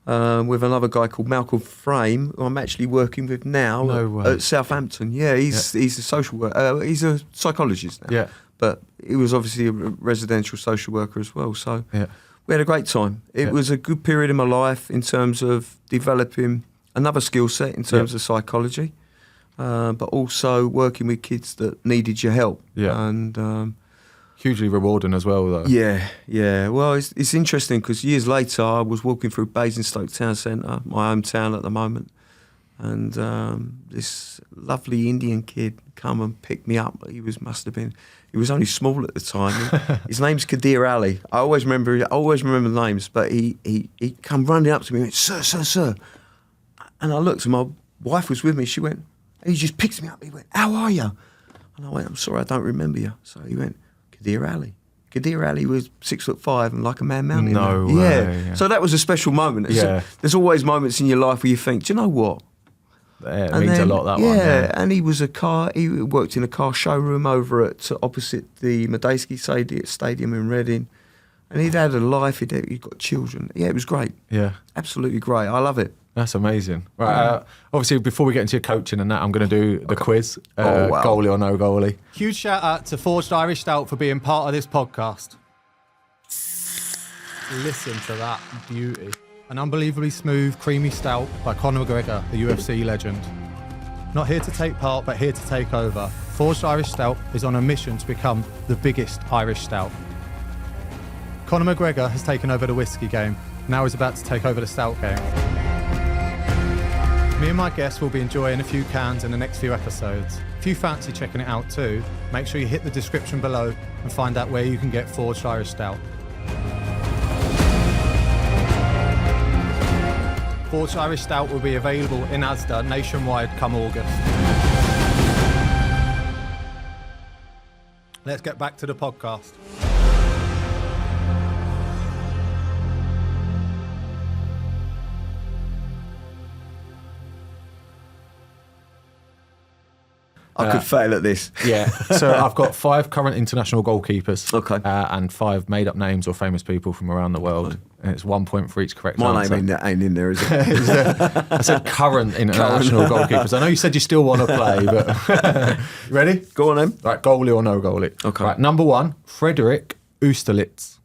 with another guy called Malcolm Frame, who I'm actually working with now at Southampton. Yeah, he's a social worker. He's a psychologist now. Yeah. But he was obviously a residential social worker as well. So we had a great time. It was a good period in my life in terms of developing another skill set in terms of psychology, but also working with kids that needed your help. Yeah. And hugely rewarding as well, though. Yeah. Well, it's interesting because years later I was walking through Basingstoke Town Centre, my hometown at the moment, and this lovely Indian kid come and picked me up. He was only small at the time. His name's Kadir Ali. I always remember the names, but he come running up to me and went, Sir. And I looked and my wife was with me. She went, he just picked me up. He went, how are you? And I went, I'm sorry, I don't remember you. So he went, Kadir Ali. Kadir Ali was 6'5" and like a man mountain. No way. Yeah. So that was a special moment. There's always moments in your life where you think, do you know what? Yeah, it means a lot, that one. Yeah, and he worked in a car showroom over at opposite the Medeski Stadium in Reading. And he'd had a life, he'd got children. Yeah, it was great. Yeah. Absolutely great. I love it. That's amazing. Right, obviously, before we get into your coaching and that, I'm going to do the quiz. Wow. Goalie or no goalie? Huge shout out to Forged Irish Stout for being part of this podcast. Listen to that beauty. An unbelievably smooth, creamy stout by Conor McGregor, the UFC legend. Not here to take part, but here to take over. Forged Irish Stout is on a mission to become the biggest Irish stout. Conor McGregor has taken over the whiskey game. Now he's about to take over the stout game. Me and my guests will be enjoying a few cans in the next few episodes. If you fancy checking it out too, make sure you hit the description below and find out where you can get Forged Irish Stout. Forged Irish Stout will be available in Asda nationwide come August. Let's get back to the podcast. I could fail at this. Yeah. So I've got 5 current international goalkeepers. Okay. And 5 made-up names or famous people from around the world. And it's 1 point for each correct My answer. name ain't in there, is it? I said current international goalkeepers. I know you said you still want to play, but... Ready? Go on then. Right, goalie or no goalie? Okay. Right, number 1, Frederick Oosterlitz.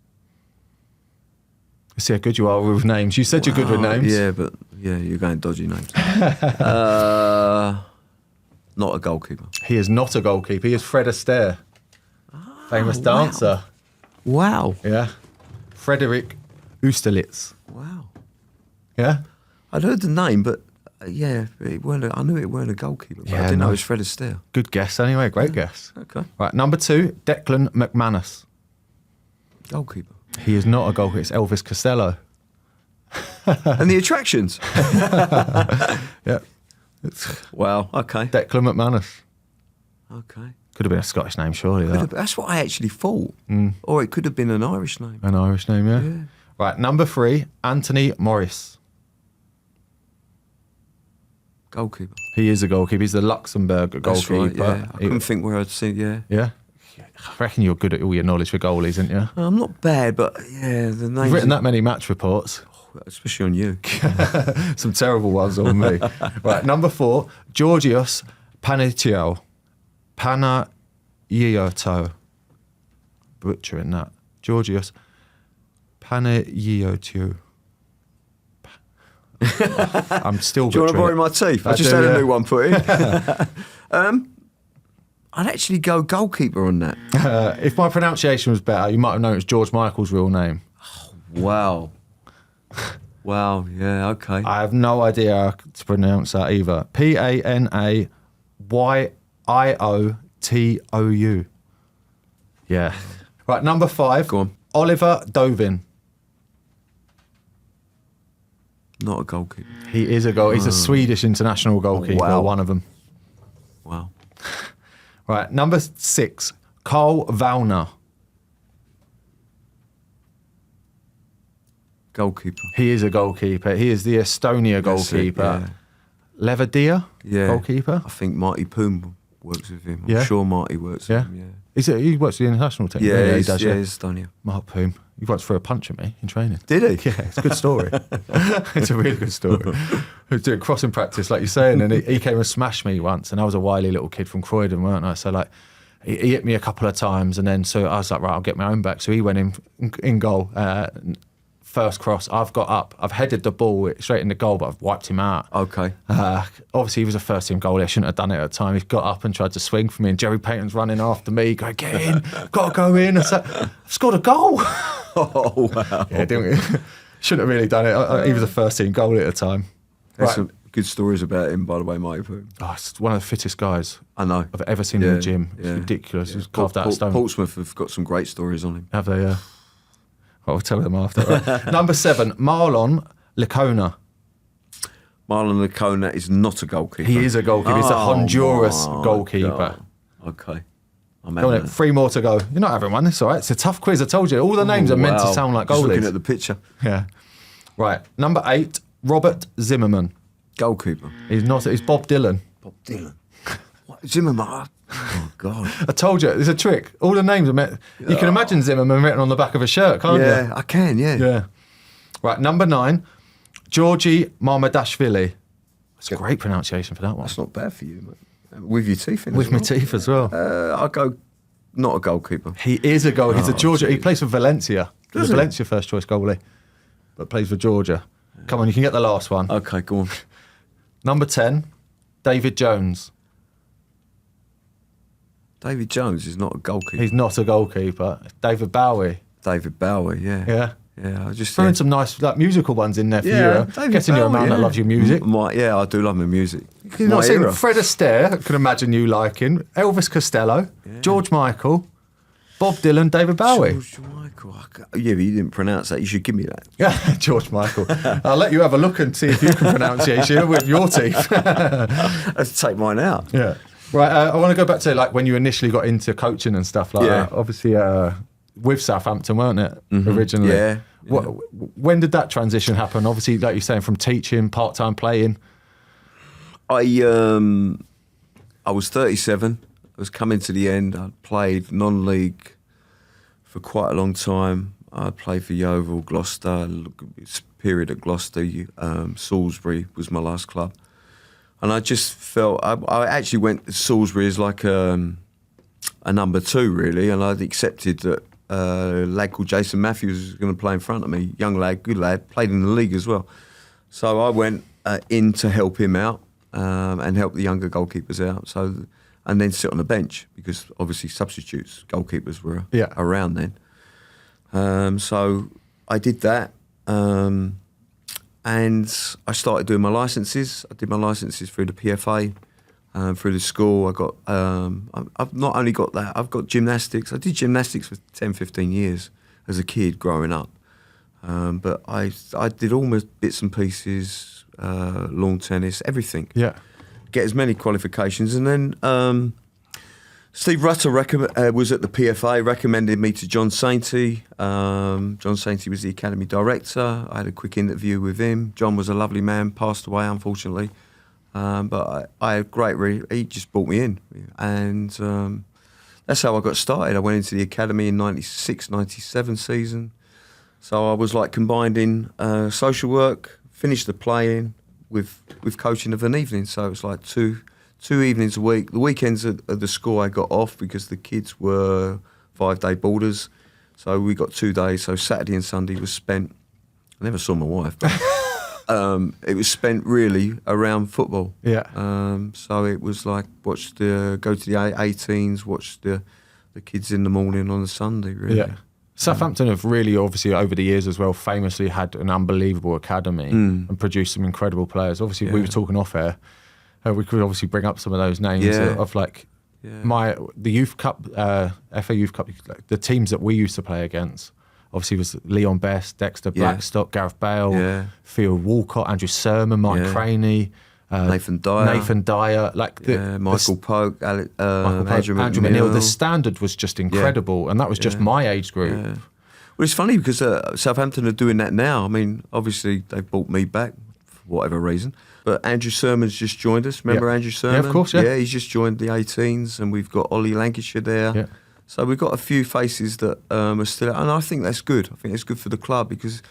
See how good you are with names. You said you're good with names. Yeah, but you're going dodgy names. Not a goalkeeper. He is not a goalkeeper. He is Fred Astaire, famous dancer. Wow. Yeah. Frederick Oosterlitz. Wow. Yeah? I'd heard the name, but I knew it weren't a goalkeeper, but I didn't know it was Fred Astaire. Good guess anyway. Great guess. Okay. Right, number 2, Declan McManus. Goalkeeper. He is not a goalkeeper. It's Elvis Costello. And the attractions. Yeah. Wow, okay. Declan McManus. Okay. Could have been a Scottish name, surely. That's what I actually thought. Or it could have been an Irish name. An Irish name, yeah. Right, number 3, Anthony Morris. Goalkeeper. He is a goalkeeper. He's the Luxembourg goalkeeper. That's right, yeah. I couldn't think where I'd seen, Yeah? I reckon you're good at all your knowledge for goalies, aren't you? I'm not bad, but the name. You've written that many match reports. especially on you. Some terrible ones on me. Right, number 4, Georgios Panagiotou. Panagiotou. Butchering that. Georgios Panagiotou. I'm still Do you want to butchering borrow it. my teeth? I I just do, had yeah. a new one put in. I'd actually go goalkeeper on that. If my pronunciation was better, you might have known it's George Michael's real name. Wow. Wow, yeah, okay. I have no idea how to pronounce that either. Panayiotou. Yeah. Right, number 5. Go on. Oliver Dovin. Not a goalkeeper. He is a goal. He's a Swedish international goalkeeper, Wow. one of them. Wow. Right, number 6. Carl Valner. Goalkeeper. He is a goalkeeper. He is the Estonia That's it, goalkeeper. Levadia, yeah. goalkeeper. I think Marty Poom works with him. I'm Yeah? sure Marty works Yeah. with him, He works for the international team. yeah. he he's, does. yeah, he's Estonia. Mark Poom. He once threw a punch at me in training. Did he? Yeah, it's a good story. It's a really good story. I was doing crossing practice, like you're saying, and he came and smashed me once, and I was a wily little kid from Croydon, weren't I? So, like, he hit me a couple of times, and then so I was like, right, I'll get my own back. So he went in goal. First cross, I've got up, I've headed the ball straight in the goal, but I've wiped him out. Okay. Obviously, he was a first team goalie. I shouldn't have done it at the time. He got up and tried to swing for me, and Jerry Payton's running after me, going, get in, got to go in. I said, I've scored a goal. Oh, wow. Yeah, shouldn't have really done it. He was a first team goalie at the time. There's Right. some good stories about him, by the way, Marty Poom. Oh, it's one of the fittest guys I know. I've ever seen in the gym. It's ridiculous. He was carved out of stone. Portsmouth have got some great stories on him. Have they? Yeah. I'll tell them after. Right. Number 7, Marlon Licona. Marlon Licona is not a goalkeeper. He is a goalkeeper. He's a Honduras my goalkeeper. God. Okay. I'm Go on, having 3 more to go. You're not having one. It's all right. It's a tough quiz. I told you. All the names are meant to sound like Just looking goalies. at the picture. Yeah. Right. Number 8, Robert Zimmerman. Goalkeeper. He's not. He's Bob Dylan. Bob Dylan. What? Zimmerman. Oh, God. I told you. There's a trick. All the names are meant. You can imagine Zimmerman written on the back of a shirt, can't you? Yeah, I can, yeah. Yeah. Right. Number 9, Georgi Marmadashvili. That's a great pronunciation for that one. That's not bad for you, mate. With your teeth in With as my well. teeth as well. I'll go not a goalkeeper. He is a goal. He's a Georgia. He plays for Valencia. He was Does he? Valencia first choice goalie, but plays for Georgia. Come on, you can get the last one. Okay, go on. Number 10, David Jones. David Jones is not a goalkeeper. He's not a goalkeeper. David Bowie. David Bowie, yeah. Yeah. Yeah, I just... Throwing some nice musical ones in there for you. David Getting you a Bowie, man that loves your music. Yeah, I do love my music. You've My not seen era. Fred Astaire, I can imagine you liking. Elvis Costello, George Michael, Bob Dylan, David Bowie. George Michael. Yeah, but you didn't pronounce that. You should give me that. Yeah, George Michael. I'll let you have a look and see if you can pronunciation with your teeth. Let's take mine out. Yeah. Right, I want to go back to like when you initially got into coaching and stuff like that. Obviously, with Southampton, weren't it, originally? Yeah. When did that transition happen? Obviously, like you're saying, from teaching, part-time playing. I was 37. I was coming to the end. I'd played non-league for quite a long time. I played for Yeovil, Gloucester, period at Gloucester. Salisbury was my last club. And I just felt, I actually went to Salisbury as like a number 2, really, and I'd accepted that a lad called Jason Matthews was going to play in front of me. Young lad, good lad, played in the league as well. So I went in to help him out and help the younger goalkeepers out. So, and then sit on the bench because obviously substitutes, goalkeepers were around then. So I did that. And I started doing my licences. I did my licences through the PFA, through the school. I got. I've not only got that. I've got gymnastics. I did gymnastics for 10, 15 years as a kid growing up. But I did all my bits and pieces, lawn tennis, everything. Yeah. Get as many qualifications, and then Steve Rutter was at the PFA, recommended me to John Sainty. John Sainty was the academy director. I had a quick interview with him. John was a lovely man, passed away unfortunately. But I had he just brought me in. And that's how I got started. I went into the academy in 96, 97 season. So I was like combining social work, finished the playing with coaching of an evening. So it was like two evenings a week. The weekends at the school I got off because the kids were 5-day boarders. So we got 2 days. So Saturday and Sunday was spent. I never saw my wife, but it was spent really around football. Yeah. So it was like go to the 18s, watch the kids in the morning on a Sunday. Really. Yeah. Southampton have really, obviously, over the years as well, famously had an unbelievable academy and produced some incredible players. Obviously, we were talking off air. We could obviously bring up some of those names of like the Youth Cup, FA Youth Cup, the teams that we used to play against. Obviously, was Leon Best, Dexter Blackstock, Gareth Bale, Theo Walcott, Andrew Sermon, Mike Craney. Nathan Dyer, like Michael Pope, Andrew McNeil. The standard was just incredible, and that was just my age group. Yeah. Well, it's funny because Southampton are doing that now. I mean, obviously they've brought me back for whatever reason, but Andrew Sermon's just joined us. Remember Andrew Sermon? Yeah, of course. Yeah, he's just joined the 18s, and we've got Ollie Lancashire there. Yeah. So we've got a few faces that are still, and I think that's good. I think it's good for the club because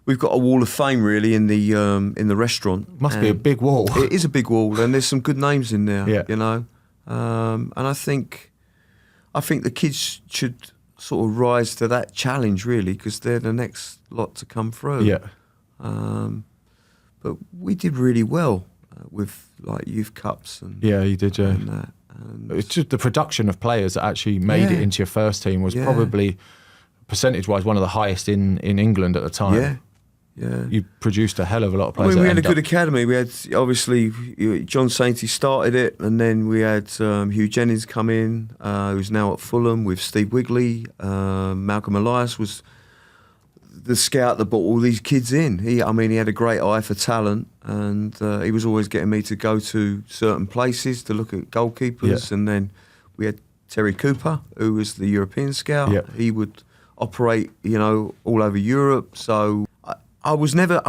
we've got a wall of fame really in the restaurant. Must be a big wall. It is a big wall, and there's some good names in there. Yeah. You know, and I think the kids should sort of rise to that challenge really because they're the next lot to come through. Yeah. But we did really well with like youth cups and you did, yeah. And that. It's just the production of players that actually made it into your first team was probably percentage-wise one of the highest in England at the time. Yeah. Yeah, you produced a hell of a lot of players. I mean, we had a good academy. We had obviously John Sainty started it, and then we had Hugh Jennings come in, who's now at Fulham with Steve Wigley. Malcolm Elias was the scout that brought all these kids in. He had a great eye for talent, and he was always getting me to go to certain places to look at goalkeepers. Yeah. And then we had Terry Cooper, who was the European scout. Yeah. He would operate, all over Europe. So it was never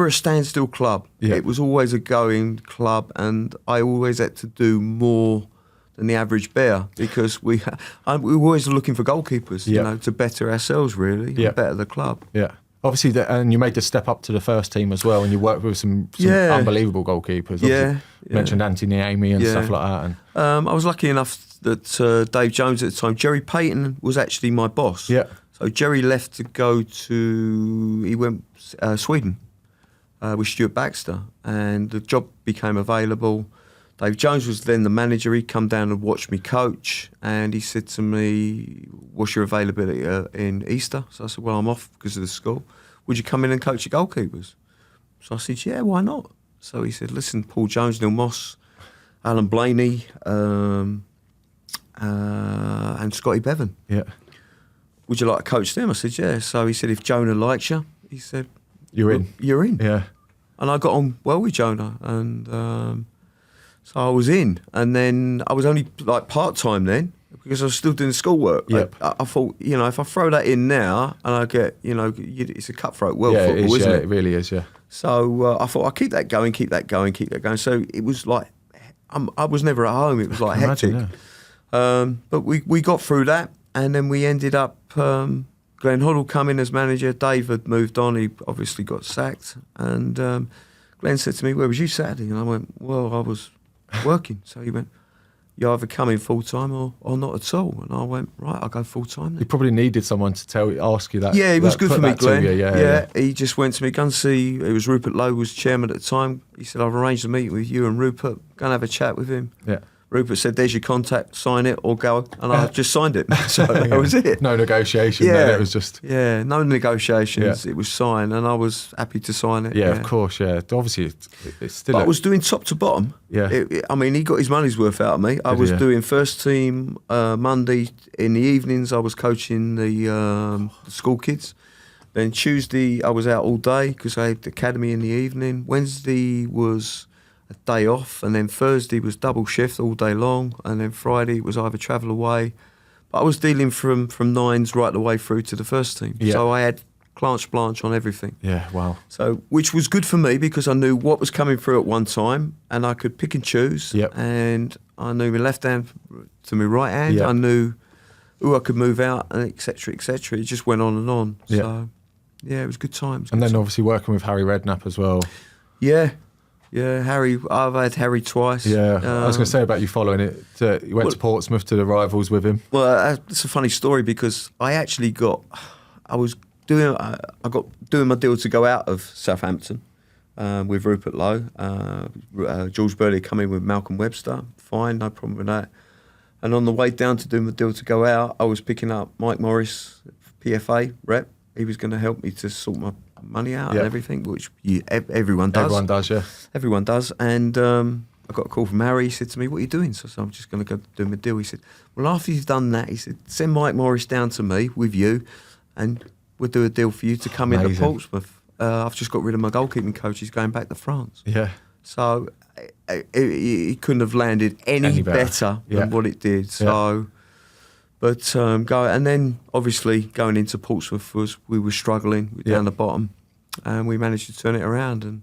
a standstill club. Yeah. It was always a going club, and I always had to do more than the average bear because we were always looking for goalkeepers, to better ourselves really, and better the club. Yeah. Obviously, and you made the step up to the first team as well, and you worked with some unbelievable goalkeepers. You mentioned Anthony Amy and stuff like that. And I was lucky enough that Dave Jones at the time, Jerry Payton was actually my boss. Yeah. So Jerry left to go to, he went Sweden with Stuart Baxter, and the job became available. Dave Jones was then the manager. He'd come down and watch me coach, and he said to me, "What's your availability in Easter?" So I said, "Well, I'm off because of the school. Would you come in and coach your goalkeepers?" So I said, "Yeah, why not?" So he said, "Listen, Paul Jones, Neil Moss, Alan Blaney, and Scotty Bevan. Yeah. Would you like to coach them?" I said, "Yeah." So he said, "If Jonah likes you," he said, "You're in. You're in." Yeah. And I got on well with Jonah, and so I was in. And then I was only like part-time then because I was still doing schoolwork. Yep. I thought, if I throw that in now and I get, it's a cutthroat world football, isn't it? It really is, yeah. So I thought I'll keep that going. So it was like, I was never at home. It was like hectic. Imagine, yeah. But we got through that, and then we ended up, Glenn Hoddle come in as manager. Dave had moved on. He obviously got sacked. And Glenn said to me, "Where was you Saturday?" And I went, "Well, I was working." So he went, "You either come in full time or not at all." And I went, "Right, I'll go full time then." You probably needed someone to ask you that. Yeah, it was good for me, Glenn. Yeah. He just went to me, "Go and see." It was Rupert Lowe was chairman at the time. He said, "I've arranged a meeting with you and Rupert. Go and have a chat with him." Yeah. Rupert said, "There's your contact, sign it or go," and I just signed it. So that was it. No negotiation. Then it was just no negotiations. It was signed, and I was happy to sign it. Yeah, of course. Yeah, obviously it's still. But I was doing top to bottom. Yeah, he got his money's worth out of me. I was doing first team Monday in the evenings. I was coaching the school kids. Then Tuesday I was out all day because I had the academy in the evening. Wednesday was a day off, and then Thursday was double shift all day long, and then Friday it was either travel away. But I was dealing from nines right the way through to the first team. Yeah. So I had carte blanche on everything. Yeah, wow. So, which was good for me because I knew what was coming through at one time, and I could pick and choose. Yep. And I knew my left hand to my right hand. Yep. I knew who I could move out, and et cetera, et cetera. It just went on and on. Yeah. So, yeah, it was good times. And good then times. obviously working with Harry Redknapp as well. Yeah, Harry. I've had Harry twice. Yeah, I was going to say about you following it. You went to Portsmouth to the rivals with him. Well, it's a funny story because I actually got doing my deal to go out of Southampton with Rupert Lowe. George Burley come in with Malcolm Webster. Fine, no problem with that. And on the way down to do my deal to go out, I was picking up Mike Morris, PFA rep. He was going to help me to sort my money out and everything, which everyone does. Everyone does, yeah. Everyone does. And I got a call from Harry. He said to me, "What are you doing?" So I said, "I'm just going to go do my deal." He said, "Well, after you've done that," he said, "send Mike Morris down to me with you and we'll do a deal for you to come into Portsmouth. I've just got rid of my goalkeeping coach. He's going back to France." Yeah. So it couldn't have landed any better than what it did. So, but and then obviously going into Portsmouth we were struggling down the bottom, and we managed to turn it around. And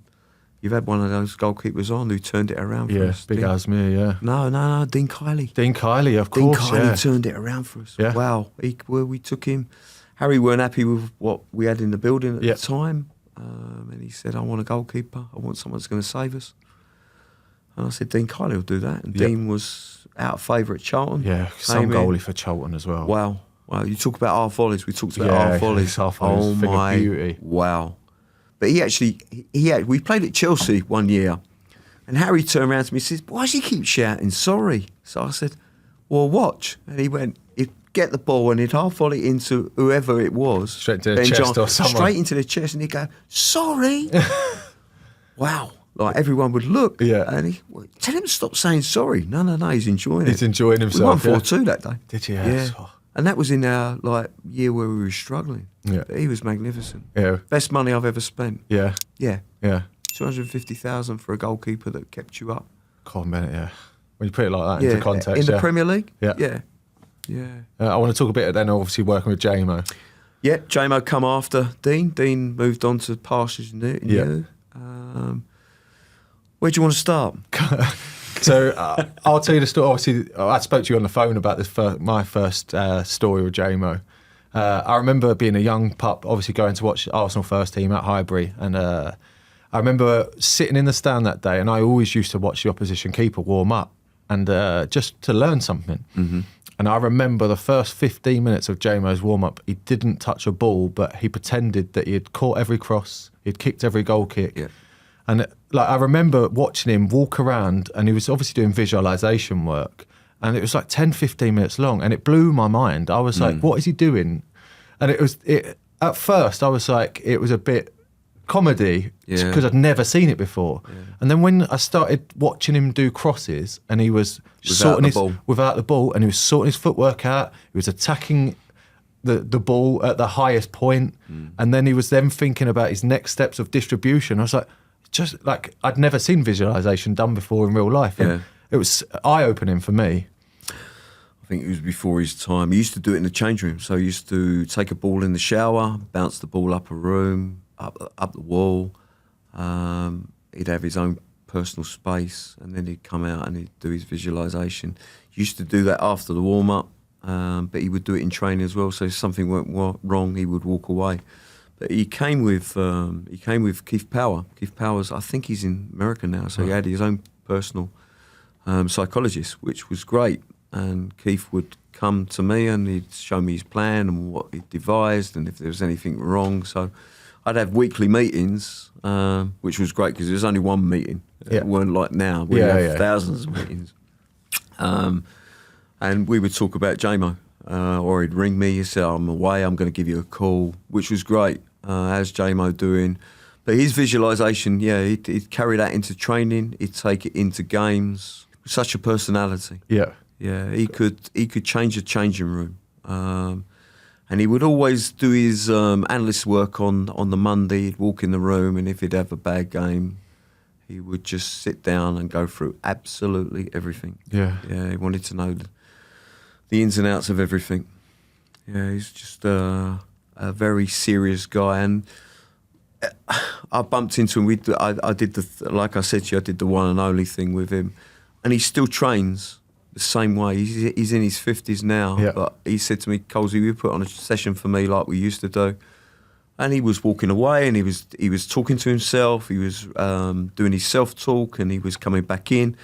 you've had one of those goalkeepers on who turned it around for us. Big Asmir, yeah. No, Dean Kiley. Dean Kiley, of course. Dean Kiley turned it around for us. Yeah. Wow. We took him. Harry weren't happy with what we had in the building at the time. And he said, "I want a goalkeeper. I want someone that's going to save us." And I said, "Dean Kiley will do that." And Dean was out of favour at Charlton. Yeah, some goalie for Charlton as well. Wow. You talk about half volleys. We talked about half volleys. Oh my beauty. Wow. But we played at Chelsea one year, and Harry turned around to me and said, "Why does he keep shouting sorry?" So I said, "Well, watch." And he went, he'd get the ball and he'd half volley into whoever it was. Straight to the chest or someone. Straight into the chest, and he'd go, "Sorry." Wow. Like everyone would look. Yeah. And he, "Tell him to stop saying sorry." No, he's enjoying it. He's enjoying himself. We won 4-2 that day. Did you? Yeah. And that was in our year where we were struggling. Yeah. But he was magnificent. Yeah. Best money I've ever spent. Yeah. Yeah. Yeah. 250,000 for a goalkeeper that kept you up. God, man, yeah. When you put it like that into context. In the Premier League? Yeah. Yeah. Yeah. I want to talk a bit then, obviously, working with Jamo. Yeah, Jamo come after Dean. Dean moved on to pastures new. Where do you want to start? So I'll tell you the story. Obviously, I spoke to you on the phone about this my first story with Jamo. I remember being a young pup, obviously going to watch Arsenal first team at Highbury, and I remember sitting in the stand that day, and I always used to watch the opposition keeper warm up, and just to learn something. Mm-hmm. And I remember the first 15 minutes of Jamo's warm-up, he didn't touch a ball, but he pretended that he had caught every cross, he'd kicked every goal kick. Yeah. And I remember watching him walk around, and he was obviously doing visualisation work, and it was like 10, 15 minutes long, and it blew my mind. I was like, what is he doing? And at first I was like, it was a bit comedy because I'd never seen it before. Yeah. And then when I started watching him do crosses, and he was without the ball, and he was sorting his footwork out, he was attacking the ball at the highest point, and then he was then thinking about his next steps of distribution. I was like, just like I'd never seen visualisation done before in real life. And it was eye-opening for me. I think it was before his time. He used to do it in the change room. So he used to take a ball in the shower, bounce the ball up a room, up the wall. He'd have his own personal space, and then he'd come out and he'd do his visualisation. He used to do that after the warm-up, but he would do it in training as well. So if something went wrong, he would walk away. But he came with Keith Power. Keith Power's, I think he's in America now, so he had his own personal psychologist, which was great. And Keith would come to me and he'd show me his plan and what he'd devised and if there was anything wrong. So I'd have weekly meetings, which was great because there was only one meeting. It weren't like now. We have thousands of meetings. And we would talk about Jamo. Or he'd ring me, he'd say, "I'm away, I'm going to give you a call," which was great. How's Jamo doing? But his visualisation, he'd carry that into training, he'd take it into games. Such a personality. Yeah. Yeah, he could change a changing room. And he would always do his analyst work on the Monday. He'd walk in the room, and if he'd have a bad game, he would just sit down and go through absolutely everything. Yeah. Yeah, he wanted to know the ins and outs of everything. Yeah, he's just a very serious guy. And I bumped into him. I did like I said to you, I did the one and only thing with him. And he still trains the same way. He's in his 50s now, Yeah. but he said to me, Colsey, you put on a session for me like we used to do. And he was walking away, and he was talking to himself. He was doing his self-talk, and he was coming back in.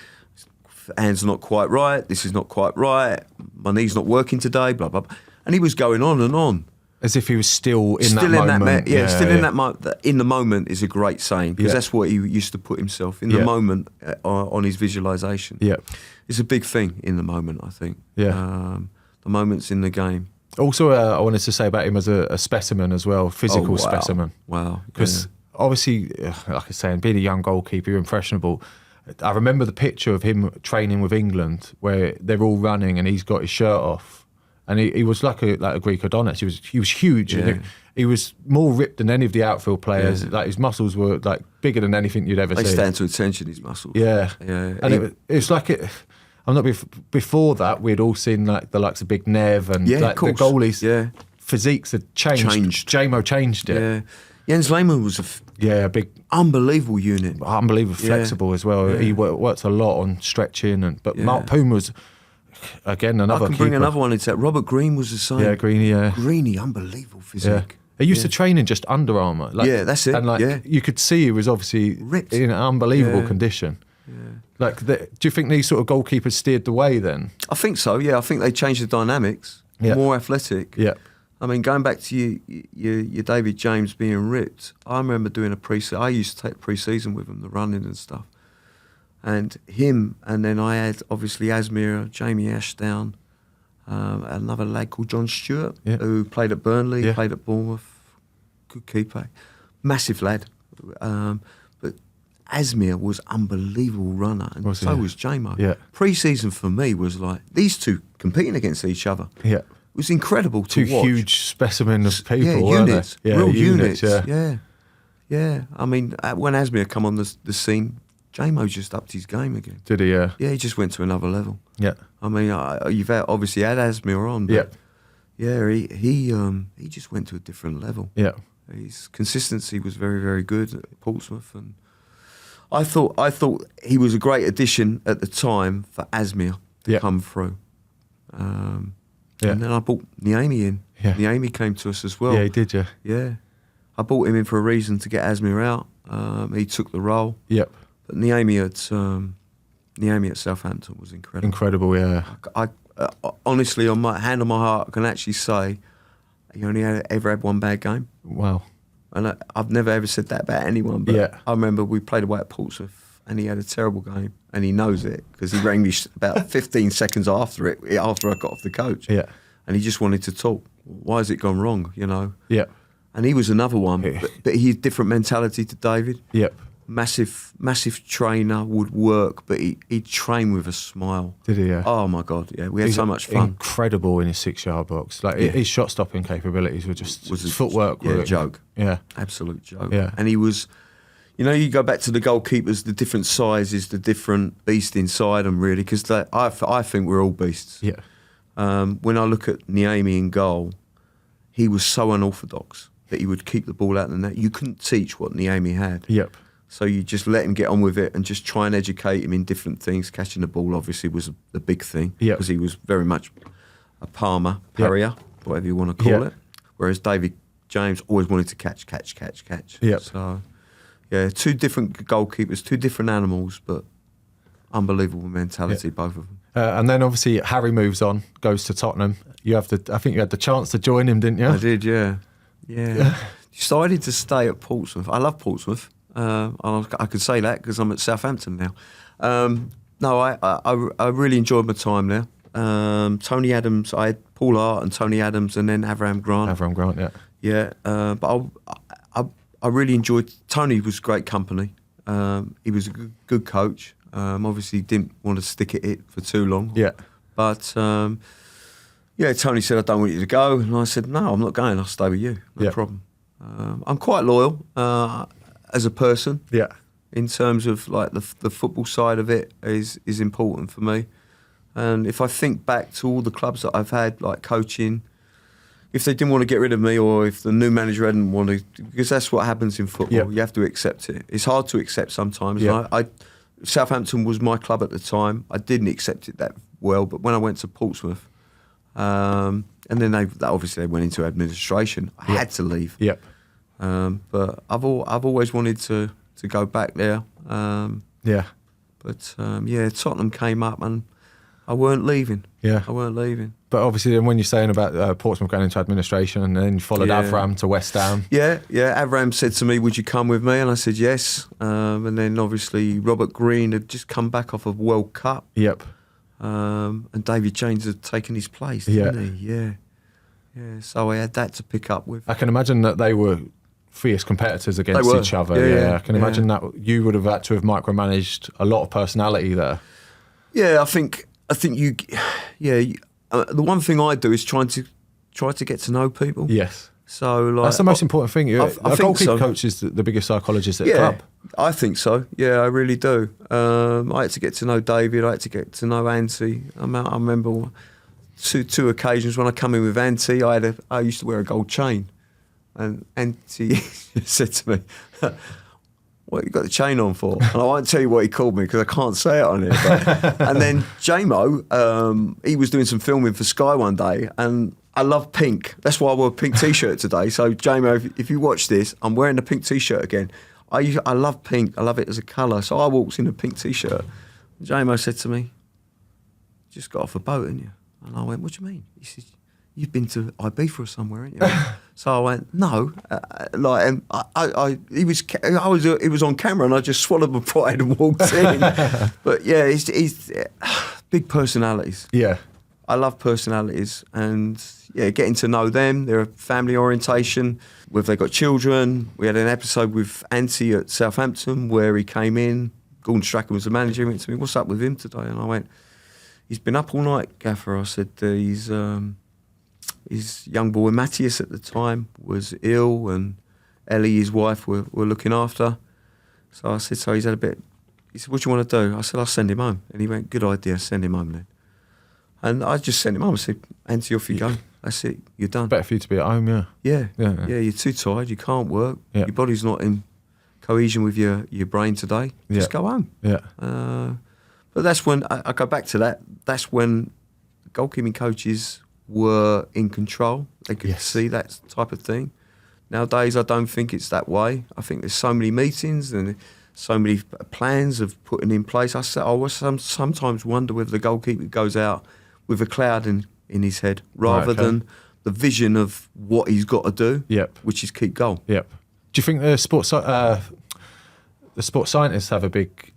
Hands not quite right. This is not quite right. My knee's not working today. Blah blah. Blah. And he was going on and on. As if he was still in Still that in moment. that, in that moment. In the moment is a great saying, because Yeah. that's what he used to put himself in the Yeah. moment on his visualization. Yeah. It's a big thing in the moment, I think. Yeah. The moments in the game. Also, I wanted to say about him as a specimen as well, physical Oh, wow. specimen. Wow. Because obviously, like I say, being a young goalkeeper, you're impressionable. I remember the picture of him training with England where they're all running and he's got his shirt off. And he was like a Greek Adonis. He was huge. Yeah. He was more ripped than any of the outfield players. Yeah. Like his muscles were like bigger than anything you'd ever They see. stand to attention, his muscles. Yeah, Yeah. And it's like it. I'm not before that. We'd all seen like the likes of Big Nev and Yeah, like of course. the goalies. Yeah. Physiques had changed. Jamo changed it. Yeah. Jens Lehmann was Yeah, a big, unbelievable unit. unbelievably Yeah. flexible as well. Yeah. He worked a lot on stretching, but Yeah. Mark Poon was again another. I can bring keeper. another one into that. Robert Green was the same. Yeah, Greeny. Yeah, Greeny, unbelievable yeah. physique. He used to train in just Under Armour. Like, Yeah, that's it, And like yeah. you could see he was obviously Ripped. in an unbelievable Yeah. condition. Like, do you think these sort of goalkeepers steered the way then? I think so, yeah. I think they changed the dynamics. Yeah. More athletic. Yeah. I mean, going back to your David James being ripped, I remember doing a pre-season. I used to take pre-season with him, the running and stuff. And him, and then I had obviously Asmir, Jamie Ashdown, another lad called John Stewart, Yeah. who played at Burnley, Yeah. played at Bournemouth, good keeper, massive lad. But Asmir was unbelievable runner, and Was he? so was Jamo. Yeah. Pre-season for me was like these two competing against each other. Yeah. It was incredible to Two watch. huge specimen of people, Yeah, weren't they? units, Yeah, real units. Yeah. Yeah. I mean, when Asmir come on the scene, Jamo just upped his game again. Did he? Yeah. Yeah, he just went to another level. Yeah. I mean, you've obviously had Asmir on, but yeah, he just went to a different level. Yeah. His consistency was very, very good at Portsmouth, and I thought he was a great addition at the time for Asmir to Yeah. come through. Yeah. And then I brought Niemi in. Yeah. Niemi came to us as well. Yeah, he did. Yeah. Yeah. I brought him in for a reason, to get Asmir out. He took the role. Yep. But Niemi at Southampton was incredible. Incredible. Yeah. I honestly, on my hand on my heart, I can actually say he only ever had one bad game. Wow. And I've never ever said that about anyone. But Yeah. I remember we played away at Portsmouth, and he had a terrible game, and he knows it because he rang me about 15 seconds after I got off the coach. Yeah. And he just wanted to talk. Why has it gone wrong? You know. Yeah. And he was another one, Yeah. but he had different mentality to David. Yep. Massive trainer, would work, but he'd train with a smile. Did he? Yeah. Oh my God, yeah, we had He's so much fun. Incredible in his 6-yard box. Like Yeah. his shot stopping capabilities were just Was his a- footwork. yeah, were joke. Yeah. Absolute joke. Yeah. And he was, you go back to the goalkeepers, the different sizes, the different beast inside them, really, because I think we're all beasts. Yeah. When I look at Niemi in goal, he was so unorthodox that he would keep the ball out of the net. You couldn't teach what Niemi had. Yep. So you just let him get on with it and just try and educate him in different things. Catching the ball obviously was the big thing, Yep. because he was very much a palmer, Yep. pariah, whatever you want to call Yep. it. Whereas David James always wanted to catch. Yep. So, yeah, two different goalkeepers, two different animals, but unbelievable mentality, both of them. And then obviously Harry moves on, goes to Tottenham. I think you had the chance to join him, didn't you? I did, yeah. Decided to stay at Portsmouth. I love Portsmouth. I could say that because I'm at Southampton now. No, I really enjoyed my time there. Tony Adams, I had Paul Hart and Tony Adams, and then Avram Grant. Avram Grant, yeah. Yeah, but I really enjoyed. Tony was great company. He was a good coach. Obviously, didn't want to stick at it for too long. Yeah. But yeah, Tony said, "I don't want you to go," and I said, "No, I'm not going. I'll stay with you. No Yeah. problem." I'm quite loyal as a person. Yeah. In terms of like the football side of it is important for me. And if I think back to all the clubs that I've had, like coaching, if they didn't want to get rid of me, or if the new manager hadn't want to, because that's what happens in football, Yeah. you have to accept it. It's hard to accept sometimes. Yeah. And Southampton was my club at the time. I didn't accept it that well, but when I went to Portsmouth, and then they went into administration. I had to leave. Yep. But I've always wanted to go back there. Yeah. But Tottenham came up and I weren't leaving. Yeah. I weren't leaving. But obviously, then when you're saying about Portsmouth going into administration, and then you followed Avram to West Ham. Yeah. Avram said to me, "Would you come with me?" And I said yes. And then obviously Robert Green had just come back off of World Cup. Yep. And David James had taken his place, didn't he? Yeah. So I had that to pick up with. I can imagine that they were fierce competitors against each other. Yeah. I can imagine that you would have had to have micromanaged a lot of personality there. Yeah, I think you. The one thing I do is try to get to know people. Yes. So like, that's the most important thing. I a think goalkeeper so. coach is the biggest psychologist at the club. I think so. Yeah, I really do. I had to get to know David. I had to get to know Antti. I remember two occasions when I come in with Antti. I used to wear a gold chain, and Antti said to me, "What you got the chain on for?" And I won't tell you what he called me because I can't say it on here. But, and then Jamo, he was doing some filming for Sky one day, and I love pink. That's why I wore a pink T-shirt today. So Jamo, if you watch this, I'm wearing a pink T-shirt again. I love pink. I love it as a colour. So I walked in a pink T-shirt. Jamo said to me, "Just got off a boat, haven't you?" And I went, "What do you mean?" He said, "You've been to Ibiza or somewhere, haven't you?" So I went, "No." And it was on camera, and I just swallowed my pride and walked in. But yeah, he's big personalities. Yeah. I love personalities, and getting to know them, their family orientation, whether they got children. We had an episode with Antti at Southampton where he came in. Gordon Strachan was the manager. He went to me, "What's up with him today?" And I went, "He's been up all night, Gaffer." I said, his young boy Matthias at the time was ill, and Ellie, his wife, were looking after. So I said, so he's had a bit. He said, "What do you want to do?" I said, "I'll send him home." And he went, "Good idea, send him home then." And I just sent him home. I said, "Antti, off you go. That's it, you're done." Better for you to be at home, yeah. Yeah, you're too tired, you can't work. Yeah. Your body's not in cohesion with your brain today. Just go home. Yeah. But that's when, I go back to that, that's when goalkeeping coaches were in control. They could see that type of thing. Nowadays, I don't think it's that way. I think there's so many meetings and so many plans of putting in place. I sometimes wonder whether the goalkeeper goes out with a cloud in his head rather than the vision of what he's got to do, which is keep goal. Yep. Do you think the sports scientists have a big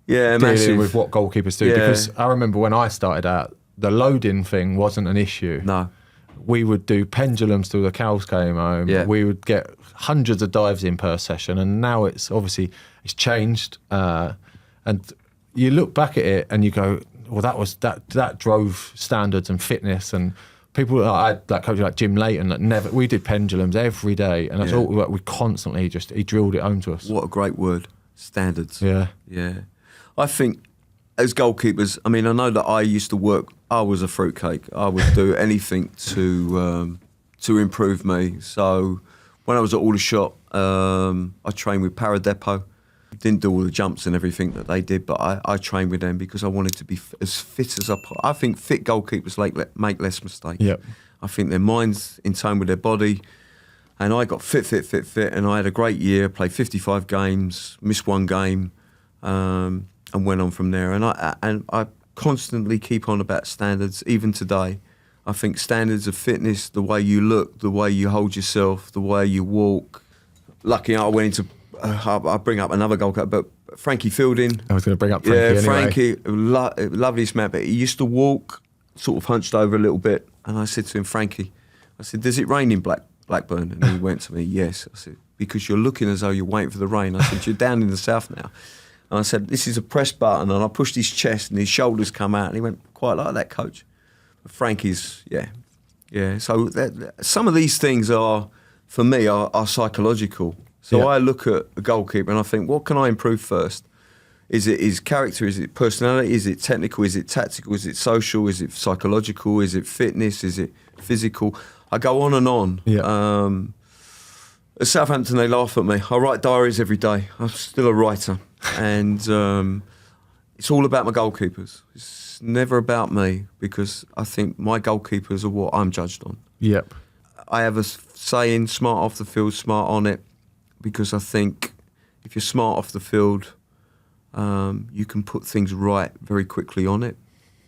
dealing with what goalkeepers do? Because I remember when I started out, the loading thing wasn't an issue. No. We would do pendulums till the cows came home. Yeah. We would get hundreds of dives in per session, and now it's changed. And you look back at it and you go, well, that drove standards and fitness, and people. I had that coach like Jim Layton. We did pendulums every day, and that's all we constantly he drilled it home to us. What a great word, standards. Yeah. I think as goalkeepers, I mean, I know that I used to work. I was a fruitcake. I would do anything to improve me. So when I was at Aldershot, I trained with Paradepot. Didn't do all the jumps and everything that they did, but I trained with them because I wanted to be as fit as I think fit goalkeepers make less mistakes. Yep. I think their mind's in tone with their body. And I got fit, and I had a great year, played 55 games, missed one game, and went on from there. And I constantly keep on about standards, even today. I think standards of fitness, the way you look, the way you hold yourself, the way you walk. Lucky I went into, I'll bring up another goalkeeper, but Frankie Fielding. I was going to bring up Frankie anyway. Frankie, loveliest man, but he used to walk sort of hunched over a little bit. And I said to him, "Frankie," I said, "does it rain in Blackburn?" And he went to me, "Yes." I said, "Because you're looking as though you're waiting for the rain." I said, "You're down in the south now." And I said, "This is a press button." And I pushed his chest and his shoulders come out. And he went, "Quite like that, coach." But Frankie's, yeah. So some of these things are, for me, are psychological. So I look at a goalkeeper and I think, what can I improve first? Is it his character? Is it personality? Is it technical? Is it tactical? Is it social? Is it psychological? Is it fitness? Is it physical? I go on and on. Yeah. At Southampton, they laugh at me. I write diaries every day. I'm still a writer. And It's all about my goalkeepers. It's never about me, because I think my goalkeepers are what I'm judged on. Yep. I have a saying, smart off the field, smart on it, because I think if you're smart off the field, you can put things right very quickly on it.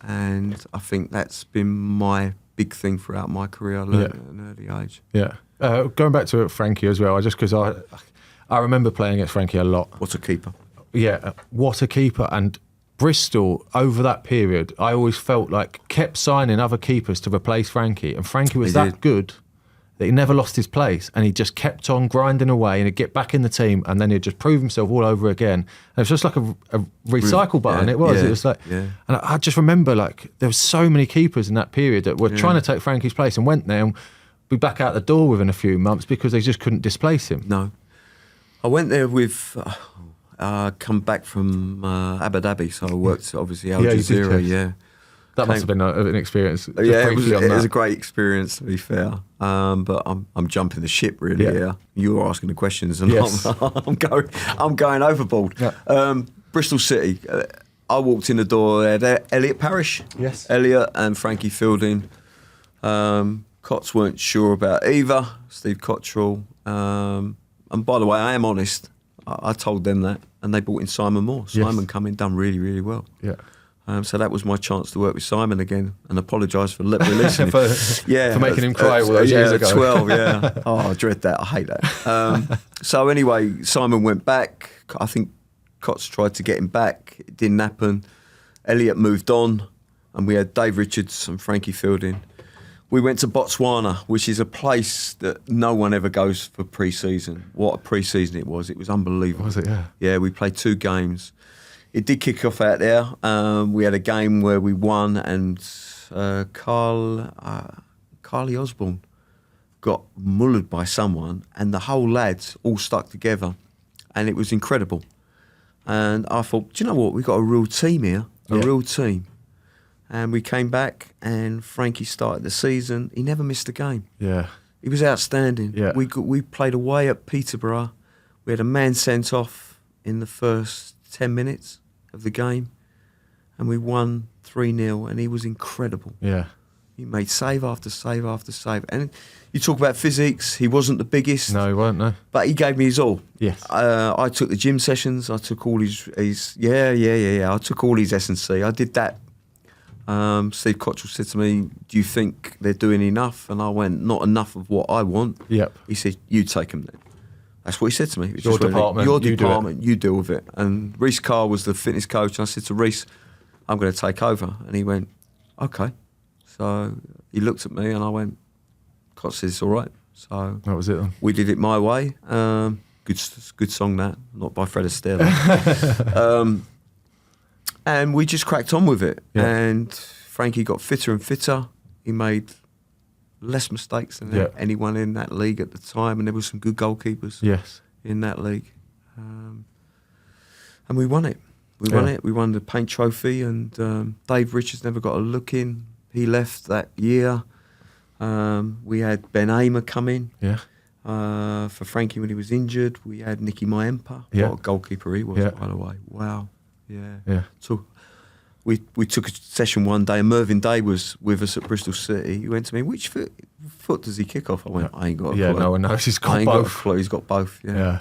And I think that's been my big thing throughout my career. I learned at an early age. Yeah. Going back to Frankie as well, because I remember playing against Frankie a lot. What's a keeper? Yeah, what a keeper. And Bristol, over that period, I always felt like kept signing other keepers to replace Frankie. And Frankie was that good that he never lost his place, and he just kept on grinding away, and he'd get back in the team, and then he'd just prove himself all over again. And it was just like a recycle button. Yeah, it was. yeah, It was like, yeah. and I just remember like there were so many keepers in that period that were trying to take Frankie's place and went there and be back out the door within a few months because they just couldn't displace him. No. I went there with, come back from Abu Dhabi, so I worked obviously Al Yeah, you did, Jazeera, yes. yeah. That must have been an experience. Just Yeah, it briefly on that. was a great experience, to be fair. But I'm jumping the ship really here. You were asking the questions, and Yes. I'm going overboard. Yeah. Bristol City. I walked in the door there. Elliot Parish. Yes. Elliot and Frankie Fielding. Cots weren't sure about either. Steve Cottrell. And by the way, I am honest. I told them that, and they brought in Simon Moore. Simon come in, done really, really well. Yeah. So that was my chance to work with Simon again, and apologise for releasing him. For making him cry all those years ago. 12, yeah. Oh, I dread that. I hate that. So anyway, Simon went back. I think Cots tried to get him back. It didn't happen. Elliot moved on, and we had Dave Richards and Frankie Fielding. We went to Botswana, which is a place that no one ever goes for pre-season. What a pre-season it was. It was unbelievable. Was it, yeah? Yeah, we played 2 games. It did kick off out there. We had a game where we won, and Carly Osborne got mullered by someone, and the whole lads all stuck together, and it was incredible. And I thought, do you know what? We've got a real team here, real team. And we came back, and Frankie started the season. He never missed a game. Yeah. He was outstanding. Yeah. We played away at Peterborough. We had a man sent off in the first 10 minutes of the game, and we won 3-0, and he was incredible. Yeah. He made save after save after save. And you talk about physiques, he wasn't the biggest. No, he weren't, no. But he gave me his all. Yes. I took the gym sessions, I took all his I took all his S&C. I did that. Steve Cottrell said to me, do you think they're doing enough? And I went, not enough of what I want. Yep. He said, you take them then. That's what he said to me. It was Your just really, department, your you do it. department, you deal with it. And Reece Carr was the fitness coach, and I said to Reece, I'm going to take over. And he went, okay. So he looked at me, and I went, Cot says it's all right. So That was it then. we did it my way. Good song that, not by Fred Astaire. And we just cracked on with it. Yeah. And Frankie got fitter and fitter. He made less mistakes than anyone in that league at the time, and there were some good goalkeepers Yes. in that league. And we won it. We won it. We won the paint trophy, and Dave Richards never got a look in. He left that year. We had Ben Aymer come in for Frankie when he was injured. We had Nicky Myempa. Yeah. What a goalkeeper he was, by the way. Wow. Yeah. So we took a session one day, and Mervyn Day was with us at Bristol City. He went to me, which foot does he kick off? I went, I ain't got a clue. Yeah, no one knows. He's I got ain't got a both. clue. He's got both, Yeah.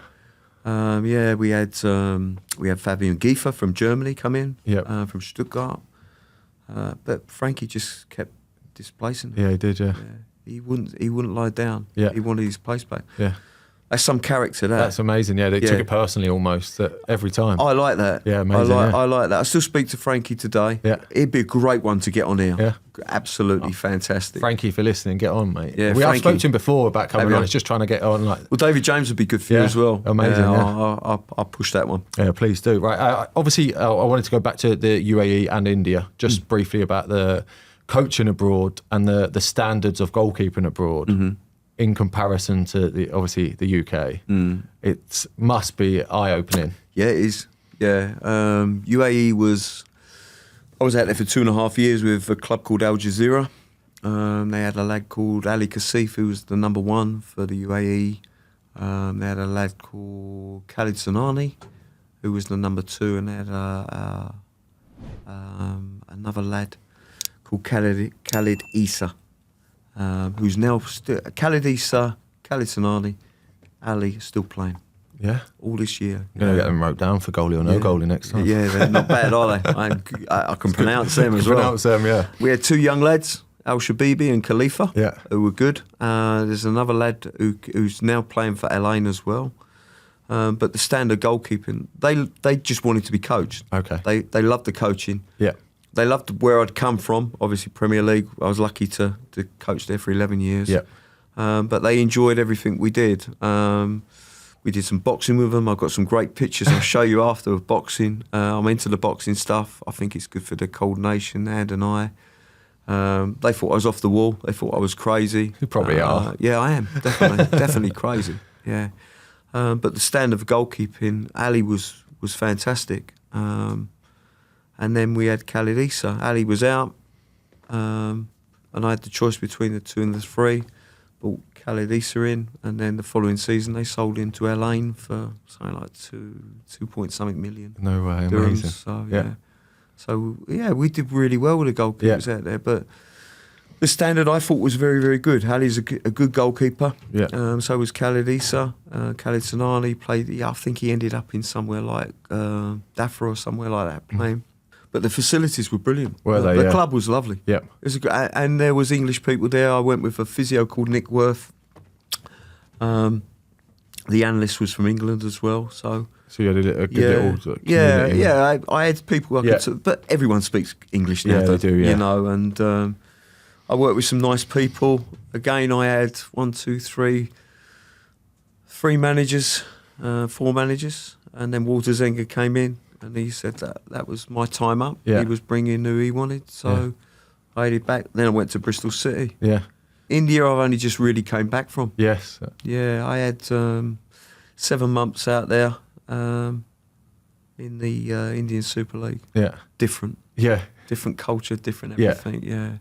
we had Fabian Giefer from Germany come in, from Stuttgart. But Frankie just kept displacing him. Yeah, he did, yeah. He wouldn't lie down. Yeah. He wanted his place back. Yeah. That's some character, that. That's amazing, yeah. They took it personally almost that every time. I like that. Yeah, amazing, I like that. I still speak to Frankie today. Yeah. He'd be a great one to get on here. Yeah. Absolutely fantastic. Frankie, if you're listening, get on, mate. Yeah, I've Frankie. spoken to him before about coming Have you? on. It's just trying to get on. Well, David James would be good for you as well. Amazing, I'll push that one. Yeah, please do. Right. Obviously, I wanted to go back to the UAE and India, just briefly about the coaching abroad and the standards of goalkeeping abroad in comparison to the UK. It must be eye-opening. Yeah, it is. Yeah. UAE was... I was out there for 2.5 years with a club called Al Jazeera. They had a lad called Ali Kasif, who was the number 1 for the UAE. They had a lad called Khalid Sanani, who was the number 2, and they had another lad called Khalid Issa, who's now still Khalid Issa, Khalid Sanani, Ali is still playing. Yeah. All this year. I'm going to get them wrote down for goalie or no goalie next time. Yeah, they're not bad, are they? I can pronounce them as well. Pronounce them, yeah. We had 2 young lads, Al Shabibi and Khalifa, who were good. There's another lad who's now playing for Elaine as well. But the standard goalkeeping, they just wanted to be coached. Okay. They loved the coaching. Yeah. They loved where I'd come from. Obviously, Premier League. I was lucky to coach there for 11 years. Yeah. But they enjoyed everything we did. We did some boxing with them. I've got some great pictures I'll show you after of boxing. I'm into the boxing stuff. I think it's good for the coordination, hand and eye. They thought I was off the wall. They thought I was crazy. You probably are. Yeah, I am. Definitely. Definitely crazy. Yeah. But the standard of goalkeeping, Ali was fantastic. And then we had Khalid Issa. Ali was out. And I had the choice between the 2 and the 3. Brought Khalid Issa in, and then the following season they sold him to Elaine for something like 2 point something million. No way, dirhams. amazing. So we did really well with the goalkeepers out there. But the standard I thought was very, very good. Ali's a good goalkeeper. Yeah. So was Khalid Issa. Khalid Sanani played. I think he ended up in somewhere like Dhafra or somewhere like that playing. But the facilities were brilliant. Were they? The club was lovely. Yeah. It was and there was English people there. I went with a physio called Nick Worth. The analyst was from England as well. So you had a good little sort of community. Yeah. I had people but everyone speaks English now. Yeah, they do. Yeah. You know, and I worked with some nice people. Again, I had 3 managers, 4 managers, and then Walter Zenga came in. And he said that was my time up. Yeah. He was bringing who he wanted, so I headed back. Then I went to Bristol City. Yeah. India, I've only just really came back from. Yes. Yeah, I had 7 months out there in the Indian Super League. Yeah. Different. Yeah. Different culture, different everything. Yeah.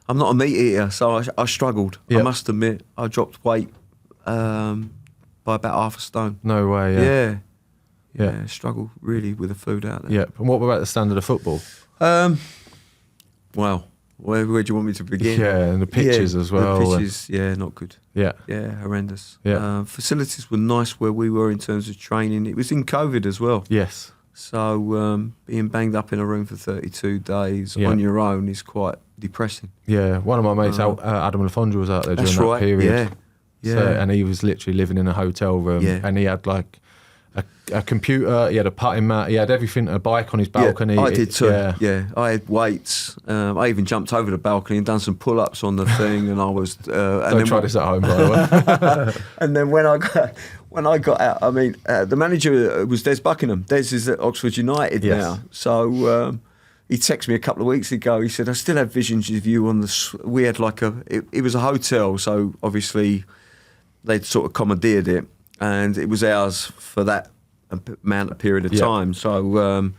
I'm not a meat eater, so I struggled. Yeah. I must admit, I dropped weight by about half a stone. No way. Yeah. Yeah, struggle really with the food out there. Yeah. And what about the standard of football? Well, where do you want me to begin? Yeah, and the pitches as well. The pitches, not good. Yeah. Yeah, horrendous. Yeah. Facilities were nice where we were in terms of training. It was in COVID as well. Yes. So being banged up in a room for 32 days on your own is quite depressing. Yeah. One of my mates, Adam Lafondra, was out there during that period. Yeah. So, and he was literally living in a hotel room, and he had like a computer, he had a putting mat, he had everything, a bike on his balcony. I did too. Yeah. I had weights. I even jumped over the balcony and done some pull-ups on the thing, and I was. Don't try this at home, by the way. And then when I got out, I mean, the manager was Des Buckingham. Des is at Oxford United now, so. He texted me a couple of weeks ago. He said, I still have visions of you on the. We had like it was a hotel, so obviously they'd sort of commandeered it, and it was ours for that amount of period of time. So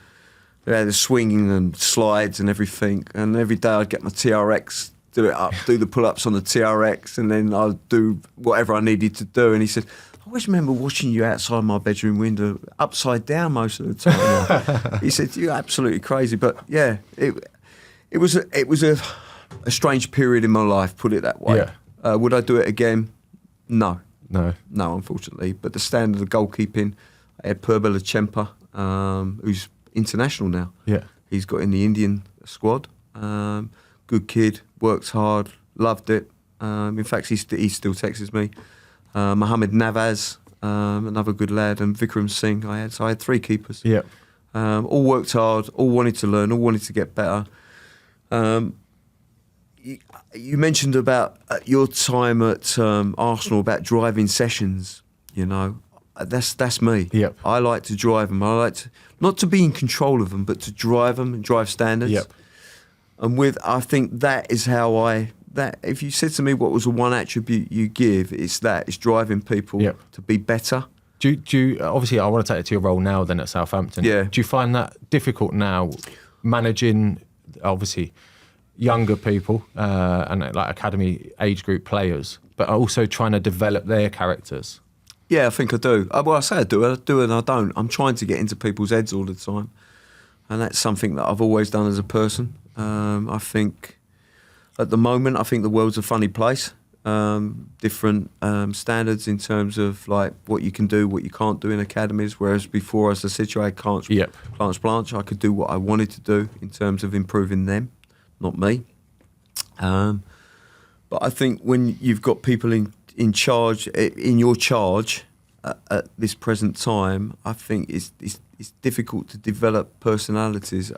they had the swinging and slides and everything. And every day I'd get my TRX, do it up, do the pull-ups on the TRX, and then I'd do whatever I needed to do. And he said, I always remember watching you outside my bedroom window, upside down most of the time. He said, you're absolutely crazy. But yeah, it was a strange period in my life, put it that way. Yeah. Would I do it again? No, unfortunately. But the standard of goalkeeping, I had Purbala Chempa, who's international now. Yeah. He's got in the Indian squad. Good kid, works hard, loved it. In fact, he still texts me. Mohammed Navaz, another good lad, and Vikram Singh. So I had 3 keepers. Yeah. All worked hard, all wanted to learn, all wanted to get better. You mentioned about your time at Arsenal about driving sessions. You know, that's me. Yep. I like to drive them. I like to not to be in control of them, but to drive them and drive standards. Yep. And I think that is how that if you said to me what was the one attribute you give, it's driving people to be better. Do you obviously I want to take it to your role now then at Southampton. Yeah. Do you find that difficult now managing obviously younger people and like academy age group players, but also trying to develop their characters? Yeah, I think I do. Well, I say I do and I don't. I'm trying to get into people's heads all the time. and that's something that I've always done as a person. I think at the moment, I think the world's a funny place. Different standards in terms of like what you can do, what you can't do in academies. Whereas before, as I said, I can't blanche. I could do what I wanted to do in terms of improving them, not me. But I think when you've got people in charge, in your charge at this present time, I think it's difficult to develop personalities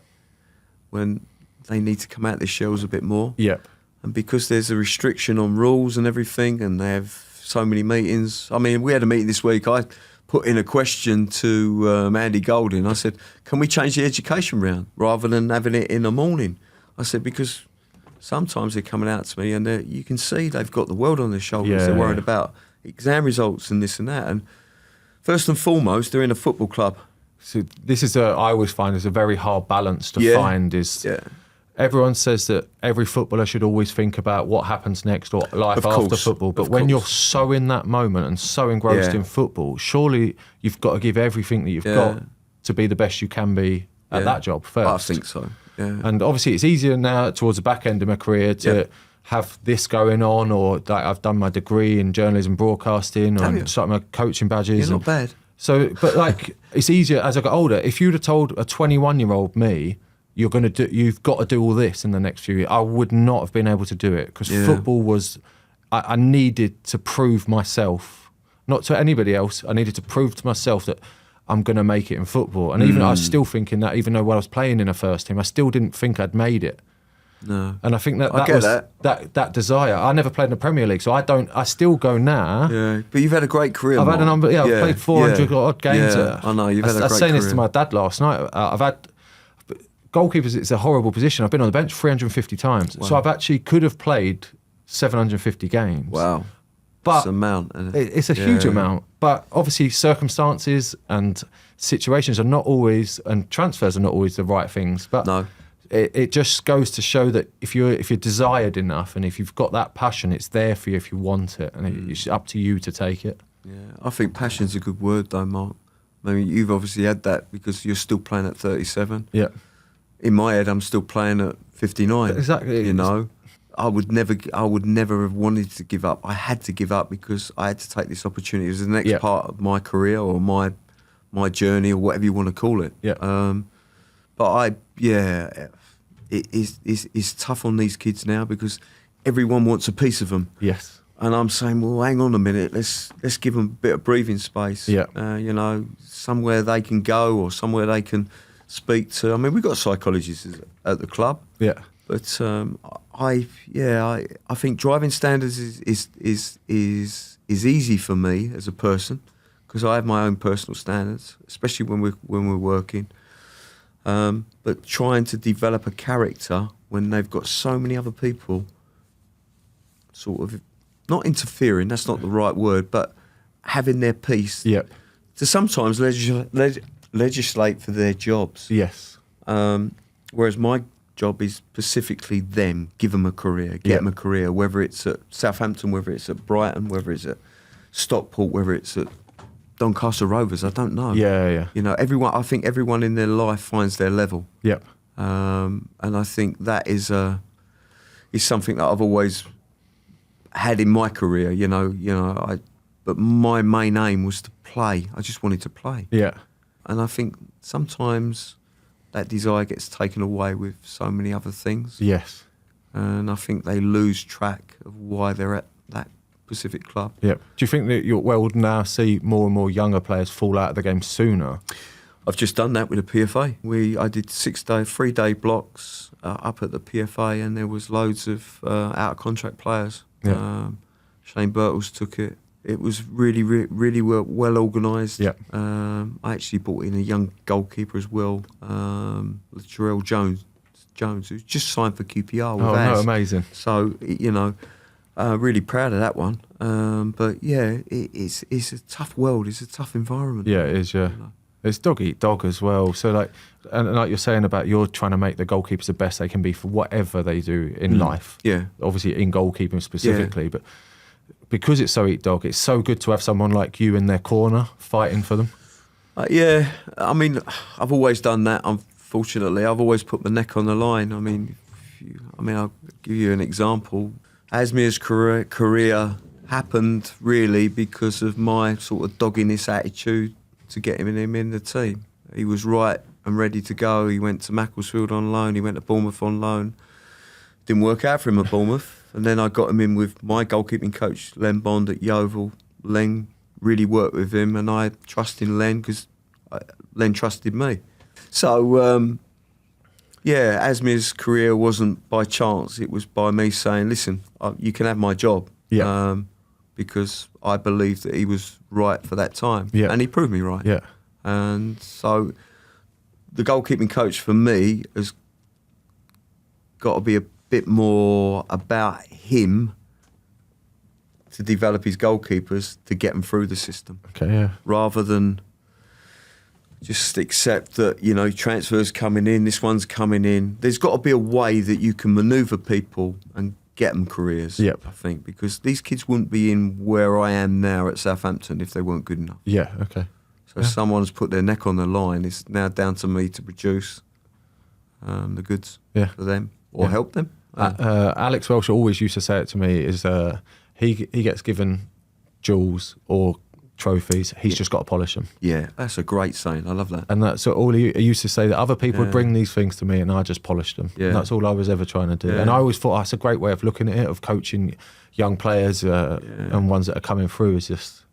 when they need to come out their shells a bit more. Yep. And because there's a restriction on rules and everything, and they have so many meetings. I mean, we had a meeting this week. I put in a question to Andy Golding. I said, can we change the education round rather than having it in the morning? I said, because sometimes they're coming out to me and you can see they've got the world on their shoulders. Yeah, they're worried about exam results and this and that. And first and foremost, they're in a football club. So this is I always find is a very hard balance to find. Everyone says that every footballer should always think about what happens next or life after football. But when you're so in that moment and so engrossed in football, surely you've got to give everything that you've got to be the best you can be at that job first. I think so. Yeah. And obviously it's easier now towards the back end of my career to have this going on, or like I've done my degree in journalism broadcasting and started my coaching badges. Not bad. So, but like it's easier as I got older. If you'd have told a 21-year-old me, you've got to do all this in the next few years, I would not have been able to do it because football was, I needed to prove myself, not to anybody else. I needed to prove to myself that I'm going to make it in football. And even I was still thinking that, even though when I was playing in a first team, I still didn't think I'd made it. No. And I think that desire. I never played in the Premier League, so I still go now. Yeah, but you've had a great career. I've had a number. I've played 400 odd games. Yeah, I know you've had a great career. I was saying this to my dad last night. I've had goalkeepers. It's a horrible position. I've been on the bench 350 times, so I've actually could have played 750 games. Wow. But it's an amount. It's a huge amount. But obviously circumstances and situations are not always, and transfers are not always the right things. But no. It just goes to show that if you're desired enough and if you've got that passion, it's there for you if you want it, and it's up to you to take it. Yeah, I think passion's a good word though, Mark. I mean, you've obviously had that because you're still playing at 37. Yeah. In my head, I'm still playing at 59. Exactly. You know, I would never have wanted to give up. I had to give up because I had to take this opportunity. It was the next part of my career or my journey or whatever you want to call it. Yeah. But it's tough on these kids now because everyone wants a piece of them. Yes. And I'm saying, well, hang on a minute, let's give them a bit of breathing space. Yeah. You know, somewhere they can go or somewhere they can speak to. I mean, we've got psychologists at the club. Yeah. But I think driving standards is easy for me as a person because I have my own personal standards, especially when we're working. But trying to develop a character when they've got so many other people sort of not interfering, that's not the right word, but having their piece to sometimes legislate for their jobs. Yes. Whereas my job is specifically them, give them a career, get them a career, whether it's at Southampton, whether it's at Brighton, whether it's at Stockport, whether it's at Doncaster Rovers, I don't know. Yeah. You know, I think everyone in their life finds their level. Yep. And I think that is something that I've always had in my career. But my main aim was to play. I just wanted to play. Yeah. And I think sometimes that desire gets taken away with so many other things. Yes. And I think they lose track of why they're at that specific club. Yeah. Do you think that we'll now see more and more younger players fall out of the game sooner? I've just done that with the PFA. I did 3-day blocks up at the PFA, and there was loads of out-of-contract players. Yeah. Shane Birtles took it. It was really, really well organised. Yeah. I actually brought in a young goalkeeper as well, Jarrell Jones, who's just signed for QPR with Az. Amazing. So, really proud of that one. But yeah, it's a tough world. It's a tough environment. Yeah, it is, yeah. It's dog eat dog as well. So like you're saying about you're trying to make the goalkeepers the best they can be for whatever they do in life. Yeah. Obviously in goalkeeping specifically, but because it's so eat dog, it's so good to have someone like you in their corner fighting for them. Yeah, I mean, I've always done that. I'm fortunately, I've always put my neck on the line. I mean, I'll give you an example. Asmir's career happened really because of my sort of dogginess attitude to get him in the team. He was right and ready to go. He went to Macclesfield on loan. He went to Bournemouth on loan. Didn't work out for him at Bournemouth. And then I got him in with my goalkeeping coach, Len Bond at Yeovil. Len really worked with him, and I trusted Len because Len trusted me. So, Asmir's career wasn't by chance. It was by me saying, listen, you can have my job. Yeah. Because I believed that he was right for that time. Yeah. And he proved me right. Yeah. And so the goalkeeping coach for me has got to be a bit more about him to develop his goalkeepers to get them through the system. Okay, yeah. Rather than just accept that, transfers coming in, this one's coming in. There's got to be a way that you can manoeuvre people and get them careers, Yep. I think, because these kids wouldn't be in where I am now at Southampton if they weren't good enough. Yeah, okay. So someone's put their neck on the line. It's now down to me to produce the goods for them or help them. Alex Welsh always used to say it to me, is he gets given jewels or trophies, he's just got to polish them. Yeah, that's a great saying. I love that. And that's all he used to say, that other people would bring these things to me and I just polished them. Yeah. And that's all I was ever trying to do. Yeah. And I always thought that's a great way of looking at it, of coaching young players and ones that are coming through, is just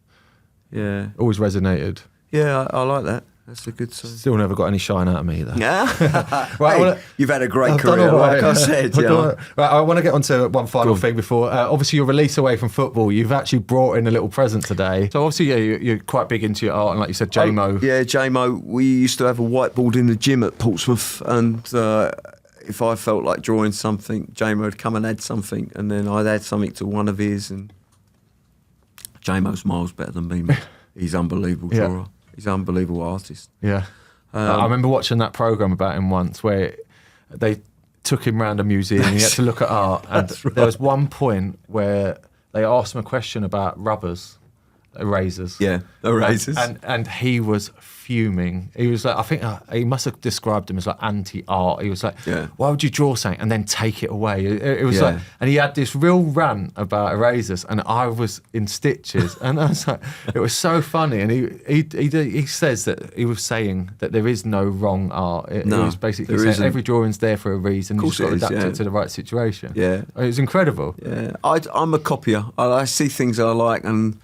always resonated. Yeah, I like that. That's a good sign. Still never got any shine out of me either. Yeah. Right, you've had a great I've done career, all right. like I said. Right, I want to get on to one final thing before. Obviously, your release away from football, you've actually brought in a little present today. So obviously, you're quite big into your art, and like you said, Jamo. Yeah, Jamo. We used to have a whiteboard in the gym at Portsmouth, and if I felt like drawing something, Jamo would come and add something, and then I'd add something to one of his, and Jamo's miles better than me, mate. He's unbelievable drawer. He's an unbelievable artist. Yeah. I remember watching that programme about him once where they took him round a museum and he had to look at art. And there was one point where they asked him a question about rubbers, erasers. Yeah, erasers. And he was fuming. He was like, I think he must have described him as like anti-art. He was like, why would you draw something and then take it away? It was like, and he had this real rant about erasers, and I was in stitches. And I was like, it was so funny. And he says that he was saying that there is no wrong art. He was basically saying every drawing's there for a reason. You just got to adapt it to the right situation. Yeah, it was incredible. Yeah, I'm a copier. I see things I like, and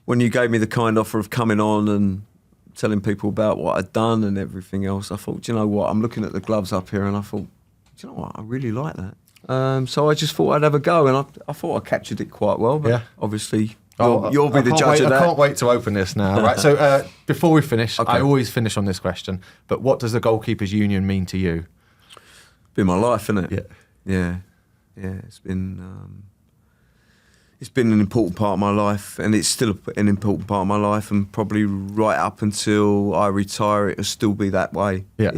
when you gave me the kind offer of coming on and telling people about what I'd done and everything else, I thought, do you know what? I'm looking at the gloves up here and I thought, do you know what? I really like that. So I just thought I'd have a go, and I thought I captured it quite well. But obviously, you'll be the judge of that. I can't wait to open this now. Right. So before we finish, I always finish on this question. But what does the Goalkeepers Union mean to you? Been my life, isn't it? Yeah. It's been an important part of my life, and it's still an important part of my life, and probably right up until I retire, it'll still be that way. Yeah.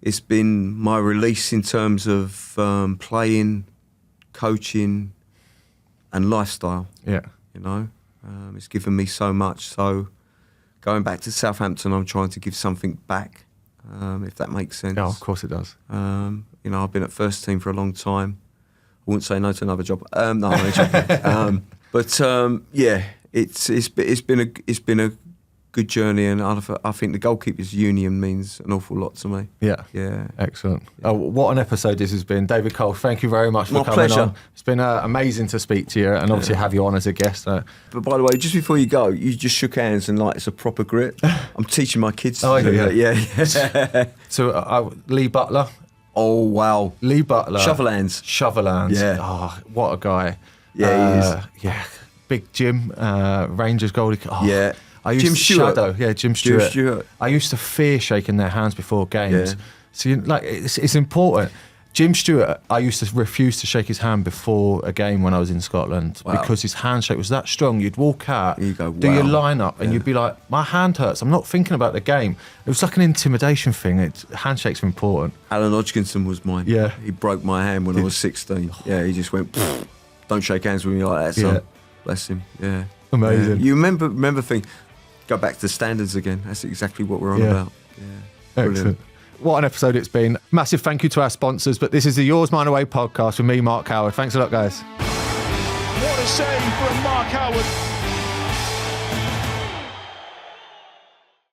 It's been my release in terms of playing, coaching, and lifestyle. Yeah. It's given me so much. So going back to Southampton, I'm trying to give something back, if that makes sense. Oh, of course it does. I've been at first team for a long time. I wouldn't say no to another job. No, I'm only joking. It's been a good journey, and I think the Goalkeepers Union means an awful lot to me. Yeah. Excellent. Oh, what an episode this has been. David Cole, thank you very much for coming pleasure. on. It's been amazing to speak to you and obviously have you on as a guest. But by the way, just before you go, you just shook hands and it's a proper grip. I'm teaching my kids. Oh, yeah. So Lee Butler. Oh, wow. Lee Butler. Shovel hands. Yeah. Oh, what a guy. Yeah, he is. Yeah. Big Jim, Rangers goalie. Oh, yeah. Jim Stewart. Jim Stewart. Jim Stewart. I used to fear shaking their hands before games. Yeah. So it's important. Jim Stewart, I used to refuse to shake his hand before a game when I was in Scotland because his handshake was that strong. You'd walk out, you go, do your line-up, and you'd be like, my hand hurts. I'm not thinking about the game. It was like an intimidation thing. Handshakes are important. Alan Hodgkinson was mine. Yeah. He broke my hand when I was 16. Yeah, he just went, don't shake hands with me like that, son. Bless him. Yeah. Amazing. Yeah. You remember thing. Go back to standards again. That's exactly what we're on about. Brilliant. Excellent. What an episode it's been. Massive thank you to our sponsors, but this is the Yours, Mine Away podcast with me, Mark Howard. Thanks a lot, guys. What a save from Mark Howard.